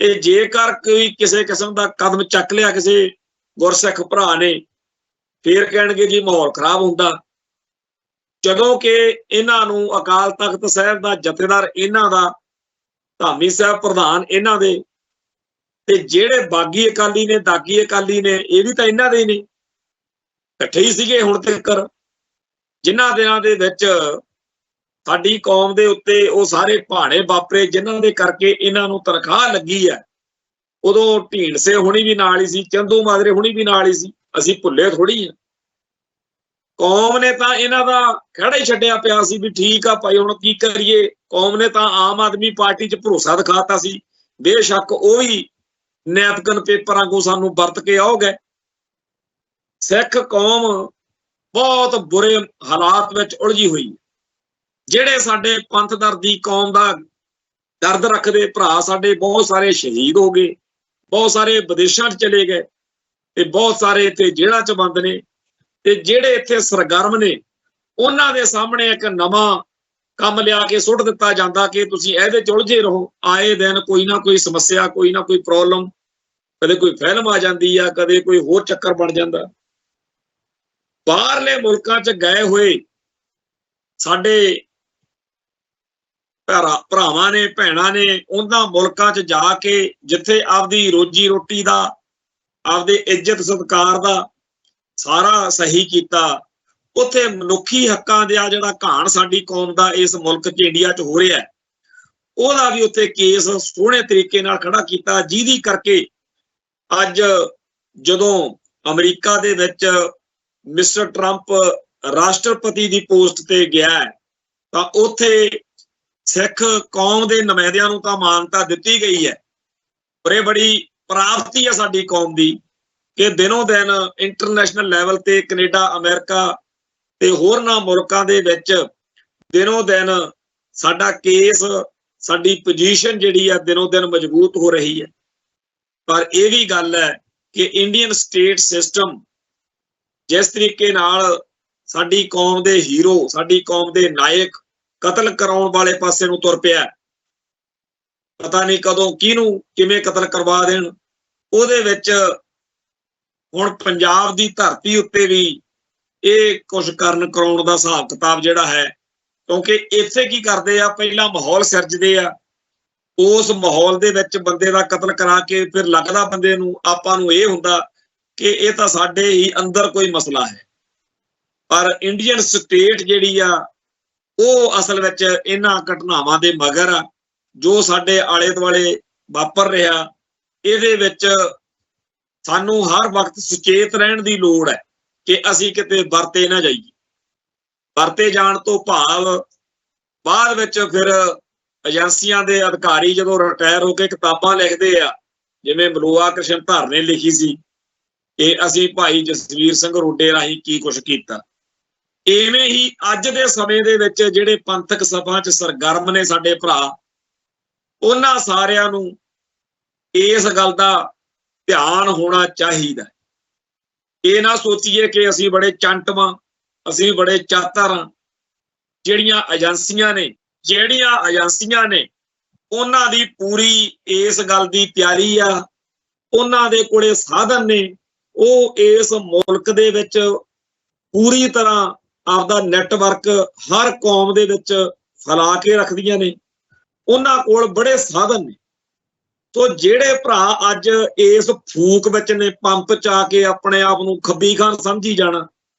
ਤੇ ਜੇਕਰ ਕੋਈ ਕਿਸੇ ਕਿਸਮ ਦਾ ਕਦਮ ਚੱਕ ਲਿਆ ਕਿਸੇ ਗੁਰਸਿੱਖ ਭਰਾ ਨੇ, ਫੇਰ ਕਹਿਣਗੇ ਜੀ ਮਾਹੌਲ ਖਰਾਬ ਹੁੰਦਾ। ਜਦੋਂ ਕਿ ਇਹਨਾਂ ਨੂੰ ਅਕਾਲ ਤਖਤ ਸਾਹਿਬ ਦਾ ਜਥੇਦਾਰ ਇਹਨਾਂ ਦਾ, ਧਾਮੀ ਸਾਹਿਬ ਪ੍ਰਧਾਨ ਇਹਨਾਂ ਦੇ, ਤੇ ਜਿਹੜੇ ਬਾਗੀ ਅਕਾਲੀ ਨੇ, ਦਾਗੀ ਅਕਾਲੀ ਨੇ, ਇਹ ਵੀ ਤਾਂ ਇਹਨਾਂ ਦੇ ਨੇ, ਇਕੱਠੇ ਹੀ ਸੀਗੇ ਹੁਣ ਤੱਕ। ਜਿਨ੍ਹਾਂ ਦਿਨਾਂ ਦੇ ਵਿੱਚ ਸਾਡੀ ਕੌਮ ਦੇ ਉੱਤੇ ਉਹ ਸਾਰੇ ਭਾਣੇ ਵਾਪਰੇ ਜਿਨ੍ਹਾਂ ਦੇ ਕਰਕੇ ਇਹਨਾਂ ਨੂੰ ਤਨਖਾਹ ਲੱਗੀ ਆ, ਉਦੋਂ ਢੀਂਡਸੇ ਹੁਣੀ ਵੀ ਨਾਲ ਹੀ ਸੀ, ਚੰਦੂ ਮਾਜਰੇ ਹੁਣੀ ਵੀ ਨਾਲ ਹੀ ਸੀ। ਅਸੀਂ ਭੁੱਲੇ ਥੋੜੀ ਆ। ਕੌਮ ਨੇ ਤਾਂ ਇਹਨਾਂ ਦਾ ਖੜਾ ਹੀ ਛੱਡਿਆ ਪਿਆ ਸੀ ਵੀ ਠੀਕ ਆ ਭਾਈ ਹੁਣ ਕੀ ਕਰੀਏ। ਕੌਮ ਨੇ ਤਾਂ ਆਮ ਆਦਮੀ ਪਾਰਟੀ 'ਚ ਭਰੋਸਾ ਦਿਖਾਤਾ ਸੀ। ਬੇਸ਼ੱਕ ਉਹ ਵੀ ਨੈਪਕਿਨ ਪੇਪਰਾਂ ਕੋ ਸਾਨੂੰ ਵਰਤ ਕੇ ਆਉਗੇ। ਸਿੱਖ ਕੌਮ ਬਹੁਤ ਬੁਰੇ ਹਾਲਾਤ ਵਿੱਚ ਉਲਝੀ ਹੋਈ। ਜਿਹੜੇ ਸਾਡੇ ਪੰਥ ਦਰਦੀ ਕੌਮ ਦਾ ਦਰਦ ਰੱਖਦੇ ਭਰਾ ਸਾਡੇ ਬਹੁਤ ਸਾਰੇ ਸ਼ਹੀਦ ਹੋ ਗਏ, ਬਹੁਤ ਸਾਰੇ ਵਿਦੇਸ਼ਾਂ 'ਚ ਚਲੇ ਗਏ, ਤੇ ਬਹੁਤ ਸਾਰੇ ਇੱਥੇ ਜੇਲ੍ਹਾਂ 'ਚ ਬੰਦ ਨੇ। ਤੇ ਜਿਹੜੇ ਇੱਥੇ ਸਰਗਰਮ ਨੇ ਉਹਨਾਂ ਦੇ ਸਾਹਮਣੇ ਇੱਕ ਨਵਾਂ ਕੰਮ ਲਿਆ ਕੇ ਸੁੱਟ ਦਿੱਤਾ ਜਾਂਦਾ ਕਿ ਤੁਸੀਂ ਇਹਦੇ 'ਚ ਉਲਝੇ ਰਹੋ। ਆਏ ਦਿਨ ਕੋਈ ਨਾ ਕੋਈ ਸਮੱਸਿਆ, ਕੋਈ ਨਾ ਕੋਈ ਪ੍ਰੋਬਲਮ, ਕਦੇ ਕੋਈ ਫਿਲਮ ਆ ਜਾਂਦੀ ਆ, ਕਦੇ ਕੋਈ ਹੋਰ ਚੱਕਰ ਬਣ ਜਾਂਦਾ। ਬਾਹਰਲੇ ਮੁਲਕਾਂ 'ਚ ਗਏ ਹੋਏ ਸਾਡੇ ਭਰਾਵਾਂ ਨੇ, ਭੈਣਾਂ ਨੇ, ਉਹਨਾਂ ਮੁਲਕਾਂ 'ਚ ਜਾ ਕੇ ਜਿੱਥੇ ਆਪਦੀ ਰੋਜੀ ਰੋਟੀ ਦਾ, ਆਪਦੇ ਇੱਜ਼ਤ ਸਤਿਕਾਰ ਦਾ ਸਾਰਾ ਸਹੀ ਕੀਤਾ, ਉੱਥੇ ਮਨੁੱਖੀ ਹੱਕਾਂ ਦਾ ਜਿਹੜਾ ਘਾਣ ਸਾਡੀ ਕੌਮ ਦਾ ਇਸ ਮੁਲਕ 'ਚ ਇੰਡੀਆ 'ਚ ਹੋ ਰਿਹਾ ਉਹਦਾ ਵੀ ਉੱਥੇ ਕੇਸ ਸੋਹਣੇ ਤਰੀਕੇ ਨਾਲ ਖੜਾ ਕੀਤਾ, ਜਿਹਦੀ ਕਰਕੇ ਅੱਜ ਜਦੋਂ ਅਮਰੀਕਾ ਦੇ ਵਿੱਚ ਮਿਸਟਰ ਟਰੰਪ ਰਾਸ਼ਟਰਪਤੀ ਦੀ ਪੋਸਟ ਤੇ ਗਿਆ ਤਾਂ ਉੱਥੇ ਸਿੱਖ ਕੌਮ ਦੇ ਨੁਮਾਇੰਦਿਆਂ ਨੂੰ ਤਾਂ ਮਾਨਤਾ ਦਿੱਤੀ ਗਈ ਹੈ, ਪਰ ਇਹ ਬੜੀ ਪ੍ਰਾਪਤੀ ਹੈ ਸਾਡੀ ਕੌਮ ਦੀ ਕਿ ਦਿਨੋਂ ਦਿਨ ਇੰਟਰਨੈਸ਼ਨਲ ਲੈਵਲ ਤੇ ਕੈਨੇਡਾ, ਅਮਰੀਕਾ ਤੇ ਹੋਰਨਾਂ ਮੁਲਕਾਂ ਦੇ ਵਿੱਚ ਦਿਨੋਂ ਦਿਨ ਸਾਡਾ ਕੇਸ, ਸਾਡੀ ਪੋਜੀਸ਼ਨ ਜਿਹੜੀ ਆ ਦਿਨੋਂ ਦਿਨ ਮਜ਼ਬੂਤ ਹੋ ਰਹੀ ਹੈ। ਪਰ ਇਹ ਵੀ ਗੱਲ ਹੈ ਕਿ ਇੰਡੀਅਨ ਸਟੇਟ ਸਿਸਟਮ ਜਿਸ ਤਰੀਕੇ ਨਾਲ ਸਾਡੀ ਕੌਮ ਦੇ ਹੀਰੋ, ਸਾਡੀ ਕੌਮ ਦੇ ਨਾਇਕ ਕਤਲ ਕਰਾਉਣ ਵਾਲੇ ਪਾਸੇ ਨੂੰ ਤੁਰ ਪਿਆ, ਪਤਾ ਨਹੀਂ ਕਦੋਂ ਕਿਹਨੂੰ ਕਿਵੇਂ ਕਤਲ ਕਰਵਾ ਦੇਣ। ਉਹਦੇ ਵਿੱਚ ਹੁਣ ਪੰਜਾਬ ਦੀ ਧਰਤੀ ਉੱਤੇ ਵੀ ਇਹ ਕੁਝ ਕਰਨ ਕਰਾਉਣ ਦਾ ਹਿਸਾਬ ਕਿਤਾਬ ਜਿਹੜਾ ਹੈ, ਕਿਉਂਕਿ ਇੱਥੇ ਕੀ ਕਰਦੇ ਆ, ਪਹਿਲਾਂ ਮਾਹੌਲ ਸਿਰਜਦੇ ਆ, ਉਸ ਮਾਹੌਲ ਦੇ ਵਿੱਚ ਬੰਦੇ ਦਾ ਕਤਲ ਕਰਾ ਕੇ ਫਿਰ ਲੱਗਦਾ ਬੰਦੇ ਨੂੰ, ਆਪਾਂ ਨੂੰ ਇਹ ਹੁੰਦਾ ਕਿ ਇਹ ਤਾਂ ਸਾਡੇ ਹੀ ਅੰਦਰ ਕੋਈ ਮਸਲਾ ਹੈ। ਪਰ ਇੰਡੀਅਨ ਸਟੇਟ ਜਿਹੜੀ ਆ ਉਹ ਅਸਲ ਵਿੱਚ ਇਹਨਾਂ ਘਟਨਾਵਾਂ ਦੇ ਮਗਰ ਆ ਜੋ ਸਾਡੇ ਆਲੇ ਦੁਆਲੇ ਵਾਪਰ ਰਿਹਾ। ਇਹਦੇ ਵਿੱਚ ਸਾਨੂੰ ਹਰ ਵਕਤ ਸੁਚੇਤ ਰਹਿਣ ਦੀ ਲੋੜ ਹੈ ਕਿ ਅਸੀਂ ਕਿਤੇ ਵਰਤੇ ਨਾ ਜਾਈਏ। ਵਰਤੇ ਜਾਣ ਤੋਂ ਭਾਵ ਬਾਅਦ ਵਿੱਚ ਫਿਰ ਏਜੰਸੀਆਂ ਦੇ ਅਧਿਕਾਰੀ ਜਦੋਂ ਰਿਟਾਇਰ ਹੋ ਕੇ ਕਿਤਾਬਾਂ ਲਿਖਦੇ ਆ, ਜਿਵੇਂ ਮਲੋਆ ਕ੍ਰਿਸ਼ਨ ਧਰ ਨੇ ਲਿਖੀ ਸੀ ਕਿ ਅਸੀਂ ਭਾਈ ਜਸਵੀਰ ਸਿੰਘ ਰੋਡੇ ਰਾਹੀਂ ਕੀ ਕੁਛ ਕੀਤਾ। ਇਵੇਂ ਹੀ ਅੱਜ ਦੇ ਸਮੇਂ ਦੇ ਵਿੱਚ ਜਿਹੜੇ ਪੰਥਕ ਸਭਾ 'ਚ ਸਰਗਰਮ ਨੇ ਸਾਡੇ ਭਰਾ, ਉਹਨਾਂ ਸਾਰਿਆਂ ਨੂੰ ਇਸ ਗੱਲ ਦਾ ਧਿਆਨ ਹੋਣਾ ਚਾਹੀਦਾ। ਇਹ ਨਾ ਸੋਚੀਏ ਕਿ ਅਸੀਂ ਬੜੇ ਚੰਟਵਾਂ, ਅਸੀਂ ਬੜੇ ਚਾਤਰ ਹਾਂ। ਜਿਹੜੀਆਂ ਏਜੰਸੀਆਂ ਨੇ ਉਹਨਾਂ ਦੀ ਪੂਰੀ ਇਸ ਗੱਲ ਦੀ ਤਿਆਰੀ ਆ, ਉਹਨਾਂ ਦੇ ਕੋਲੇ ਸਾਧਨ ਨੇ, ਉਹ ਇਸ ਮੁਲਕ ਦੇ ਵਿੱਚ ਪੂਰੀ ਤਰ੍ਹਾਂ ਆਪਦਾ ਨੈਟਵਰਕ ਹਰ ਕੌਮ ਦੇ ਵਿੱਚ ਫੈਲਾ ਕੇ ਰੱਖਦੀਆਂ ਨੇ, ਉਹਨਾਂ ਕੋਲ ਬੜੇ ਸਾਧਨ ਨੇ। ਸੋ ਜਿਹੜੇ ਭਰਾ ਅੱਜ ਇਸ ਫੂਕ ਵਿੱਚ ਨੇ, ਪੰਪ 'ਚ ਆ ਕੇ ਆਪਣੇ ਆਪ ਨੂੰ ਖੱਬੀ ਖਾਨ ਸਮਝੀ ਜਾਣਾ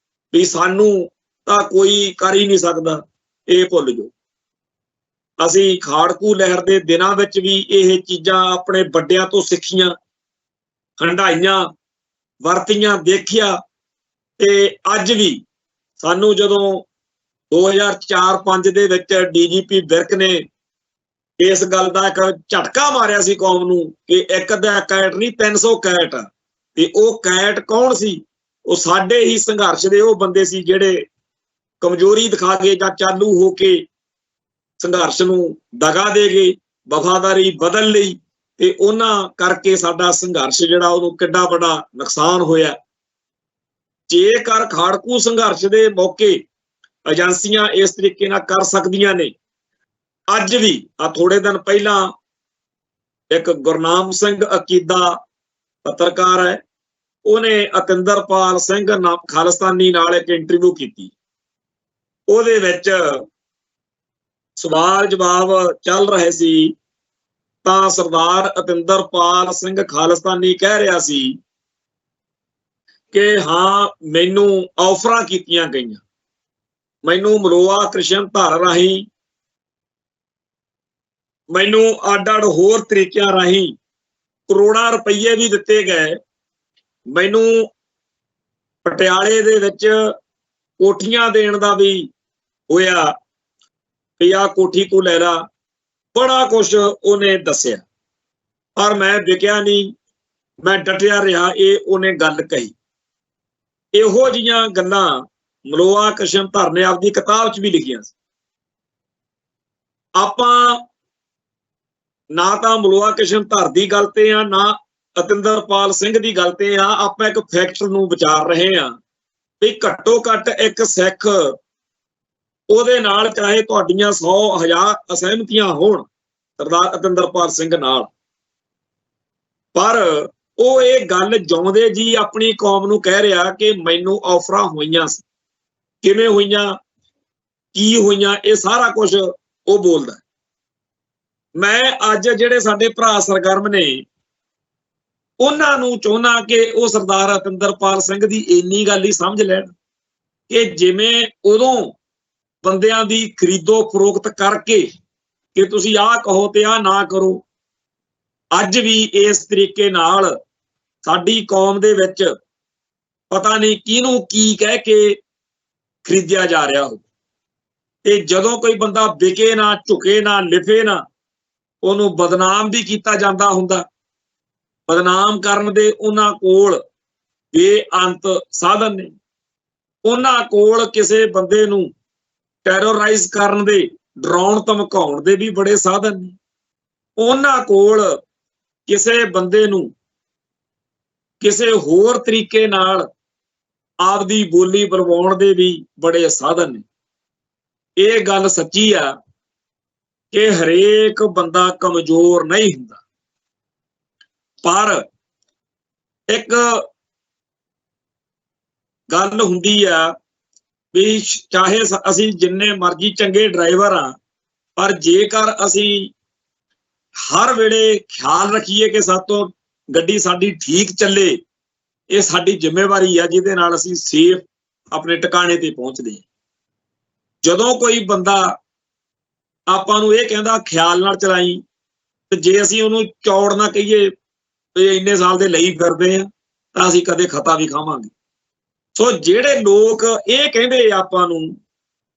ਵੀ ਸਾਨੂੰ ਤਾਂ ਕੋਈ ਕਰ ਹੀ ਨਹੀਂ ਸਕਦਾ, ਇਹ ਭੁੱਲ ਜਾਓ। ਅਸੀਂ ਖਾੜਕੂ ਲਹਿਰ ਦੇ ਦਿਨਾਂ ਵਿੱਚ ਵੀ ਇਹ ਚੀਜ਼ਾਂ ਆਪਣੇ ਵੱਡਿਆਂ ਤੋਂ ਸਿੱਖੀਆਂ, ਹੰਡਾਈਆਂ, ਵਰਤੀਆਂ, ਦੇਖਿਆ। ਤੇ ਅੱਜ ਵੀ ਸਾਨੂੰ ਜਦੋਂ 2004-05 ਦੇ ਵਿੱਚ DGP ਵਿਰਕ ਨੇ ਇਸ ਗੱਲ ਦਾ ਇੱਕ ਝਟਕਾ ਮਾਰਿਆ ਸੀ ਕੌਮ ਨੂੰ ਕਿ ਇੱਕ ਦਾ ਕੈਟ ਨਹੀਂ 300 ਕੈਟ, ਤੇ ਉਹ ਕੈਟ ਕੌਣ ਸੀ? ਉਹ ਸਾਡੇ ਹੀ ਸੰਘਰਸ਼ ਦੇ ਉਹ ਬੰਦੇ ਸੀ ਜਿਹੜੇ ਕਮਜ਼ੋਰੀ ਦਿਖਾ ਕੇ ਜਾਂ ਚਾਲੂ ਹੋ ਕੇ ਸੰਘਰਸ਼ ਨੂੰ ਦਗਾ ਦੇ ਗਏ, ਵਫਾਦਾਰੀ ਬਦਲ ਲਈ, ਤੇ ਉਹਨਾਂ ਕਰਕੇ ਸਾਡਾ ਸੰਘਰਸ਼ ਜਿਹੜਾ ਉਹਨੂੰ ਕਿੱਡਾ ਵੱਡਾ ਨੁਕਸਾਨ ਹੋਇਆ। ਜੇਕਰ ਖਾੜਕੂ ਸੰਘਰਸ਼ ਦੇ ਮੌਕੇ ਏਜੰਸੀਆਂ ਇਸ ਤਰੀਕੇ ਨਾਲ ਕਰ ਸਕਦੀਆਂ ਨੇ, ਅੱਜ ਵੀ ਆ ਥੋੜੇ ਦਿਨ ਪਹਿਲਾਂ ਇੱਕ ਗੁਰਨਾਮ ਸਿੰਘ ਅਕੀਦਾ ਪੱਤਰਕਾਰ ਹੈ, ਉਹਨੇ ਅਤਿੰਦਰਪਾਲ ਸਿੰਘ ਖਾਲਿਸਤਾਨੀ ਨਾਲ ਇੱਕ ਇੰਟਰਵਿਊ ਕੀਤੀ। ਉਹਦੇ ਵਿੱਚ ਸਵਾਲ ਜਵਾਬ ਚੱਲ ਰਹੇ ਸੀ ਤਾਂ ਸਰਦਾਰ ਅਤਿੰਦਰਪਾਲ ਸਿੰਘ ਖਾਲਿਸਤਾਨੀ ਕਹਿ ਰਿਹਾ ਸੀ ਕਿ ਹਾਂ ਮੈਨੂੰ ਆਫਰਾਂ ਕੀਤੀਆਂ ਗਈਆਂ, ਮੈਨੂੰ ਮਲੋਆ ਕ੍ਰਿਸ਼ਨ ਧਰ ਰਾਹੀਂ, ਮੈਨੂੰ ਅੱਡ-ਅੱਡ ਹੋਰ ਤਰੀਕਿਆਂ ਰਾਹੀਂ ਕਰੋੜਾਂ ਰੁਪਈਏ ਵੀ ਦਿੱਤੇ ਗਏ। ਮੈਨੂੰ ਪਟਿਆਲੇ ਦੇ ਵਿੱਚ ਕੋਠੀਆਂ ਦੇਣ ਦਾ ਵੀ ਹੋਇਆ ਵੀ ਆਹ ਕੋਠੀ ਤੂੰ ਲੈ ਲਾ, ਬੜਾ ਕੁਛ ਉਹਨੇ ਦੱਸਿਆ। ਪਰ ਮੈਂ ਵਿਕਿਆ ਨਹੀਂ, ਮੈਂ ਡਟਿਆ ਰਿਹਾ, ਇਹ ਉਹਨੇ ਗੱਲ ਕਹੀ। ਇਹੋ ਜਿਹੀਆਂ ਗੱਲਾਂ ਮਲੋਆ ਕ੍ਰਿਸ਼ਨ ਧਰ ਨੇ ਆਪਦੀ ਕਿਤਾਬ 'ਚ ਵੀ ਲਿਖੀਆਂ ਸੀ। ਆਪਾਂ ਨਾ ਤਾਂ ਮਲੋਆ ਕ੍ਰਿਸ਼ਨ ਧਰ ਦੀ ਗੱਲ ਤੇ ਆ, ਨਾ ਅਤਿੰਦਰਪਾਲ ਸਿੰਘ ਦੀ ਗੱਲ ਤੇ ਆ। ਆਪਾਂ ਇੱਕ ਫੈਕਟ ਨੂੰ ਵਿਚਾਰ ਰਹੇ ਆ ਵੀ ਘੱਟੋ ਘੱਟ ਇੱਕ ਸਿੱਖ, ਉਹਦੇ ਨਾਲ ਚਾਹੇ ਤੁਹਾਡੀਆਂ 100,000 ਅਸਹਿਮਤੀਆਂ ਹੋਣ ਸਰਦਾਰ ਅਤਿੰਦਰਪਾਲ ਸਿੰਘ ਨਾਲ, ਪਰ ਉਹ ਇਹ ਗੱਲ ਜਿਉਂਦੇ ਜੀ ਆਪਣੀ ਕੌਮ ਨੂੰ ਕਹਿ ਰਿਹਾ ਕਿ ਮੈਨੂੰ ਆਫਰਾਂ ਹੋਈਆਂ ਸੀ। ਕਿਵੇਂ ਹੋਈਆਂ, ਕੀ ਹੋਈਆਂ, ਇਹ ਸਾਰਾ ਕੁਝ ਉਹ ਬੋਲਦਾ। ਮੈਂ ਅੱਜ ਜਿਹੜੇ ਸਾਡੇ ਭਰਾ ਸਰਗਰਮ ਨੇ, ਉਹਨਾਂ ਨੂੰ ਚਾਹੁੰਦਾ ਕਿ ਉਹ ਸਰਦਾਰ ਅਤਿੰਦਰਪਾਲ ਸਿੰਘ ਦੀ ਇੰਨੀ ਗੱਲ ਹੀ ਸਮਝ ਲੈਣ ਕਿ ਜਿਵੇਂ ਉਦੋਂ ਬੰਦਿਆਂ ਦੀ ਖਰੀਦੋ ਫਰੋਖਤ ਕਰਕੇ ਕਿ ਤੁਸੀਂ ਆਹ ਕਹੋ ਤੇ ਆਹ ਨਾ ਕਰੋ, ਅੱਜ ਵੀ ਇਸ ਤਰੀਕੇ ਨਾਲ ਸਾਡੀ ਕੌਮ ਦੇ ਵਿੱਚ ਪਤਾ ਨਹੀਂ ਕਿਹਨੂੰ ਕੀ ਕਹਿ ਕੇ ਖਰੀਦਿਆ ਜਾ ਰਿਹਾ ਹੋ। ਤੇ ਜਦੋਂ ਕੋਈ ਬੰਦਾ ਵਿਕੇ ਨਾ, ਝੁਕੇ ਨਾ, ਲਿਫੇ ਨਾ, ਉਹਨੂੰ ਬਦਨਾਮ ਵੀ ਕੀਤਾ ਜਾਂਦਾ ਹੁੰਦਾ। ਬਦਨਾਮ ਕਰਨ ਦੇ ਉਹਨਾਂ ਕੋਲ ਬੇਅੰਤ ਸਾਧਨ ਨੇ। ਉਹਨਾਂ ਕੋਲ ਕਿਸੇ ਬੰਦੇ ਨੂੰ ਟੈਰੋਰਾਈਜ਼ ਕਰਨ ਦੇ, ਡਰਾਉਣ ਧਮਕਾਉਣ ਦੇ ਵੀ ਬੜੇ ਸਾਧਨ ਨੇ। ਉਹਨਾਂ ਕੋਲ ਕਿਸੇ ਬੰਦੇ ਨੂੰ ਕਿਸੇ ਹੋਰ ਤਰੀਕੇ ਨਾਲ ਆਪਦੀ ਬੋਲੀ ਬਲਵਾਉਣ ਦੇ ਵੀ ਬੜੇ ਸਾਧਨ ਨੇ। ਇਹ ਗੱਲ ਸੱਚੀ ਆ ਕਿ ਹਰੇਕ ਬੰਦਾ ਕਮਜ਼ੋਰ ਨਹੀਂ ਹੁੰਦਾ, ਪਰ ਇੱਕ ਗੱਲ ਹੁੰਦੀ ਆ ਵੀ ਚਾਹੇ ਅਸੀਂ ਜਿੰਨੇ ਮਰਜ਼ੀ ਚੰਗੇ ਡਰਾਈਵਰ ਆ, ਪਰ ਜੇਕਰ ਅਸੀਂ ਹਰ ਵੇਲੇ ਖਿਆਲ ਰੱਖੀਏ ਕਿ ਸਾਤੋਂ ਗੱਡੀ ਸਾਡੀ ਠੀਕ ਚੱਲੇ, ਇਹ ਸਾਡੀ ਜ਼ਿੰਮੇਵਾਰੀ ਆ, ਜਿਹਦੇ ਨਾਲ ਅਸੀਂ ਸੇਫ ਆਪਣੇ ਟਿਕਾਣੇ ਤੇ ਪਹੁੰਚਦੇ ਹਾਂ। ਜਦੋਂ ਕੋਈ ਬੰਦਾ ਆਪਾਂ ਨੂੰ ਇਹ ਕਹਿੰਦਾ ਖਿਆਲ ਨਾਲ ਚਲਾਈ, ਤੇ ਜੇ ਅਸੀਂ ਉਹਨੂੰ ਚੌੜ ਨਾ ਕਹੀਏ ਵੀ ਇੰਨੇ ਸਾਲ ਦੇ ਲਈ ਫਿਰਦੇ ਆ, ਤਾਂ ਅਸੀਂ ਕਦੇ ਖਤਾ ਵੀ ਖਾਵਾਂਗੇ। ਸੋ ਜਿਹੜੇ ਲੋਕ ਇਹ ਕਹਿੰਦੇ ਆਪਾਂ ਨੂੰ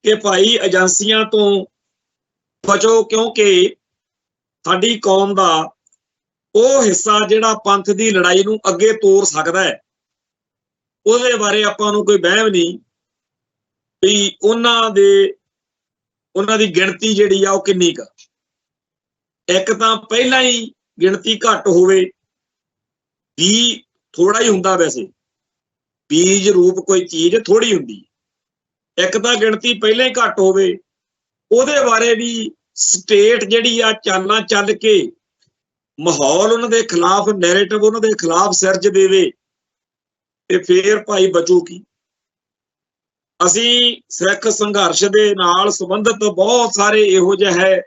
ਕਿ ਭਾਈ ਏਜੰਸੀਆਂ ਤੋਂ ਬਚੋ, ਕਿਉਂਕਿ ਸਾਡੀ ਕੌਮ ਦਾ ਉਹ ਹਿੱਸਾ ਜਿਹੜਾ ਪੰਥ ਦੀ ਲੜਾਈ ਨੂੰ ਅੱਗੇ ਤੋਰ ਸਕਦਾ ਹੈ, ਉਹਦੇ ਬਾਰੇ ਆਪਾਂ ਨੂੰ ਕੋਈ ਵਹਿਮ ਨਹੀਂ ਵੀ ਉਹਨਾਂ ਦੀ ਗਿਣਤੀ ਜਿਹੜੀ ਆ ਉਹ ਕਿੰਨੀ ਕੁ। ਇੱਕ ਤਾਂ ਪਹਿਲਾਂ ਹੀ ਗਿਣਤੀ ਘੱਟ ਹੋਵੇ, ਵੀ ਥੋੜਾ ਹੀ ਹੁੰਦਾ, ਵੈਸੇ ਬੀਜ ਰੂਪ ਕੋਈ ਚੀਜ਼ ਥੋੜੀ ਹੁੰਦੀ। ਇੱਕ ਤਾਂ ਗਿਣਤੀ ਪਹਿਲਾਂ ਹੀ ਘੱਟ ਹੋਵੇ, ਉਹਦੇ ਬਾਰੇ ਵੀ ਸਟੇਟ ਜਿਹੜੀ ਆ ਚਾਲਾਂ ਚੱਲ ਕੇ ਮਾਹੌਲ ਉਹਨਾਂ ਦੇ ਖਿਲਾਫ, ਨੈਰੇਟਿਵ ਉਹਨਾਂ ਦੇ ਖਿਲਾਫ ਸਿਰਜ ਦੇਵੇ, ਤੇ ਫੇਰ ਭਾਈ ਬਚੂ ਕੀ। ਅਸੀਂ ਸਿੱਖ ਸੰਘਰਸ਼ ਦੇ ਨਾਲ ਸੰਬੰਧਿਤ ਬਹੁਤ ਸਾਰੇ ਇਹੋ ਜਿਹੇ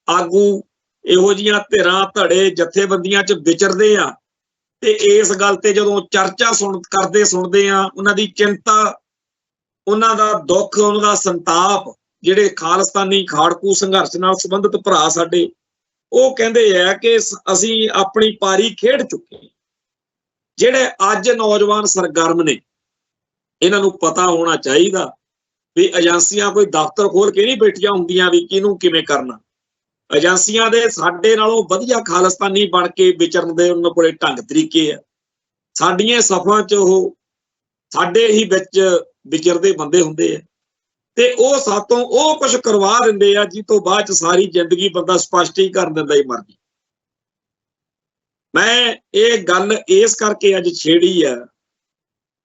ਆਗੂ, ਇਹੋ ਜਿਹੀਆਂ ਧਿਰਾਂ, ਧੜੇ, ਜਥੇਬੰਦੀਆਂ 'ਚ ਵਿਚਰਦੇ ਆ, ਤੇ ਇਸ ਗੱਲ ਤੇ ਜਦੋਂ ਚਰਚਾ ਸੁਣਦੇ ਆ, ਉਹਨਾਂ ਦੀ ਚਿੰਤਾ, ਉਹਨਾਂ ਦਾ ਦੁੱਖ, ਉਹਨਾਂ ਦਾ ਸੰਤਾਪ, ਜਿਹੜੇ ਖਾਲਿਸਤਾਨੀ ਖਾੜਕੂ ਸੰਘਰਸ਼ ਨਾਲ ਸੰਬੰਧਿਤ ਭਰਾ ਸਾਡੇ, ਉਹ ਕਹਿੰਦੇ ਆ ਕਿ ਅਸੀਂ ਆਪਣੀ ਪਾਰੀ ਖੇਡ ਚੁੱਕੇ। ਜਿਹੜੇ ਅੱਜ ਨੌਜਵਾਨ ਸਰਗਰਮ ਨੇ, ਇਹਨਾਂ ਨੂੰ ਪਤਾ ਹੋਣਾ ਚਾਹੀਦਾ ਵੀ ਏਜੰਸੀਆਂ ਕੋਈ ਦਫ਼ਤਰ ਖੋਲ ਕੇ ਨਹੀਂ ਬੈਠੀਆਂ ਹੁੰਦੀਆਂ ਵੀ ਕਿਹਨੂੰ ਕਿਵੇਂ ਕਰਨਾ। ਏਜੰਸੀਆਂ ਦੇ ਸਾਡੇ ਨਾਲੋਂ ਵਧੀਆ ਖਾਲਿਸਤਾਨੀ ਬਣ ਕੇ ਵਿਚਰਨ ਦੇ ਉਹਨਾਂ ਕੋਲੇ ਢੰਗ ਤਰੀਕੇ ਆ। ਸਾਡੀਆਂ ਸਫਾਂ 'ਚ ਉਹ ਸਾਡੇ ਹੀ ਵਿੱਚ ਵਿਚਰਦੇ ਬੰਦੇ ਹੁੰਦੇ ਆ, ਤੇ ਉਹ ਸਾਤੋਂ ਉਹ ਕੁਝ ਕਰਵਾ ਦਿੰਦੇ ਆ ਜਿਸ ਤੋਂ ਬਾਅਦ 'ਚ ਸਾਰੀ ਜ਼ਿੰਦਗੀ ਬੰਦਾ ਸਪਸ਼ਟ ਹੀ ਕਰ ਦਿੰਦਾ ਹੀ ਮਰ ਗਈ। ਮੈਂ ਇਹ ਗੱਲ ਇਸ ਕਰਕੇ ਅੱਜ ਛੇੜੀ ਆ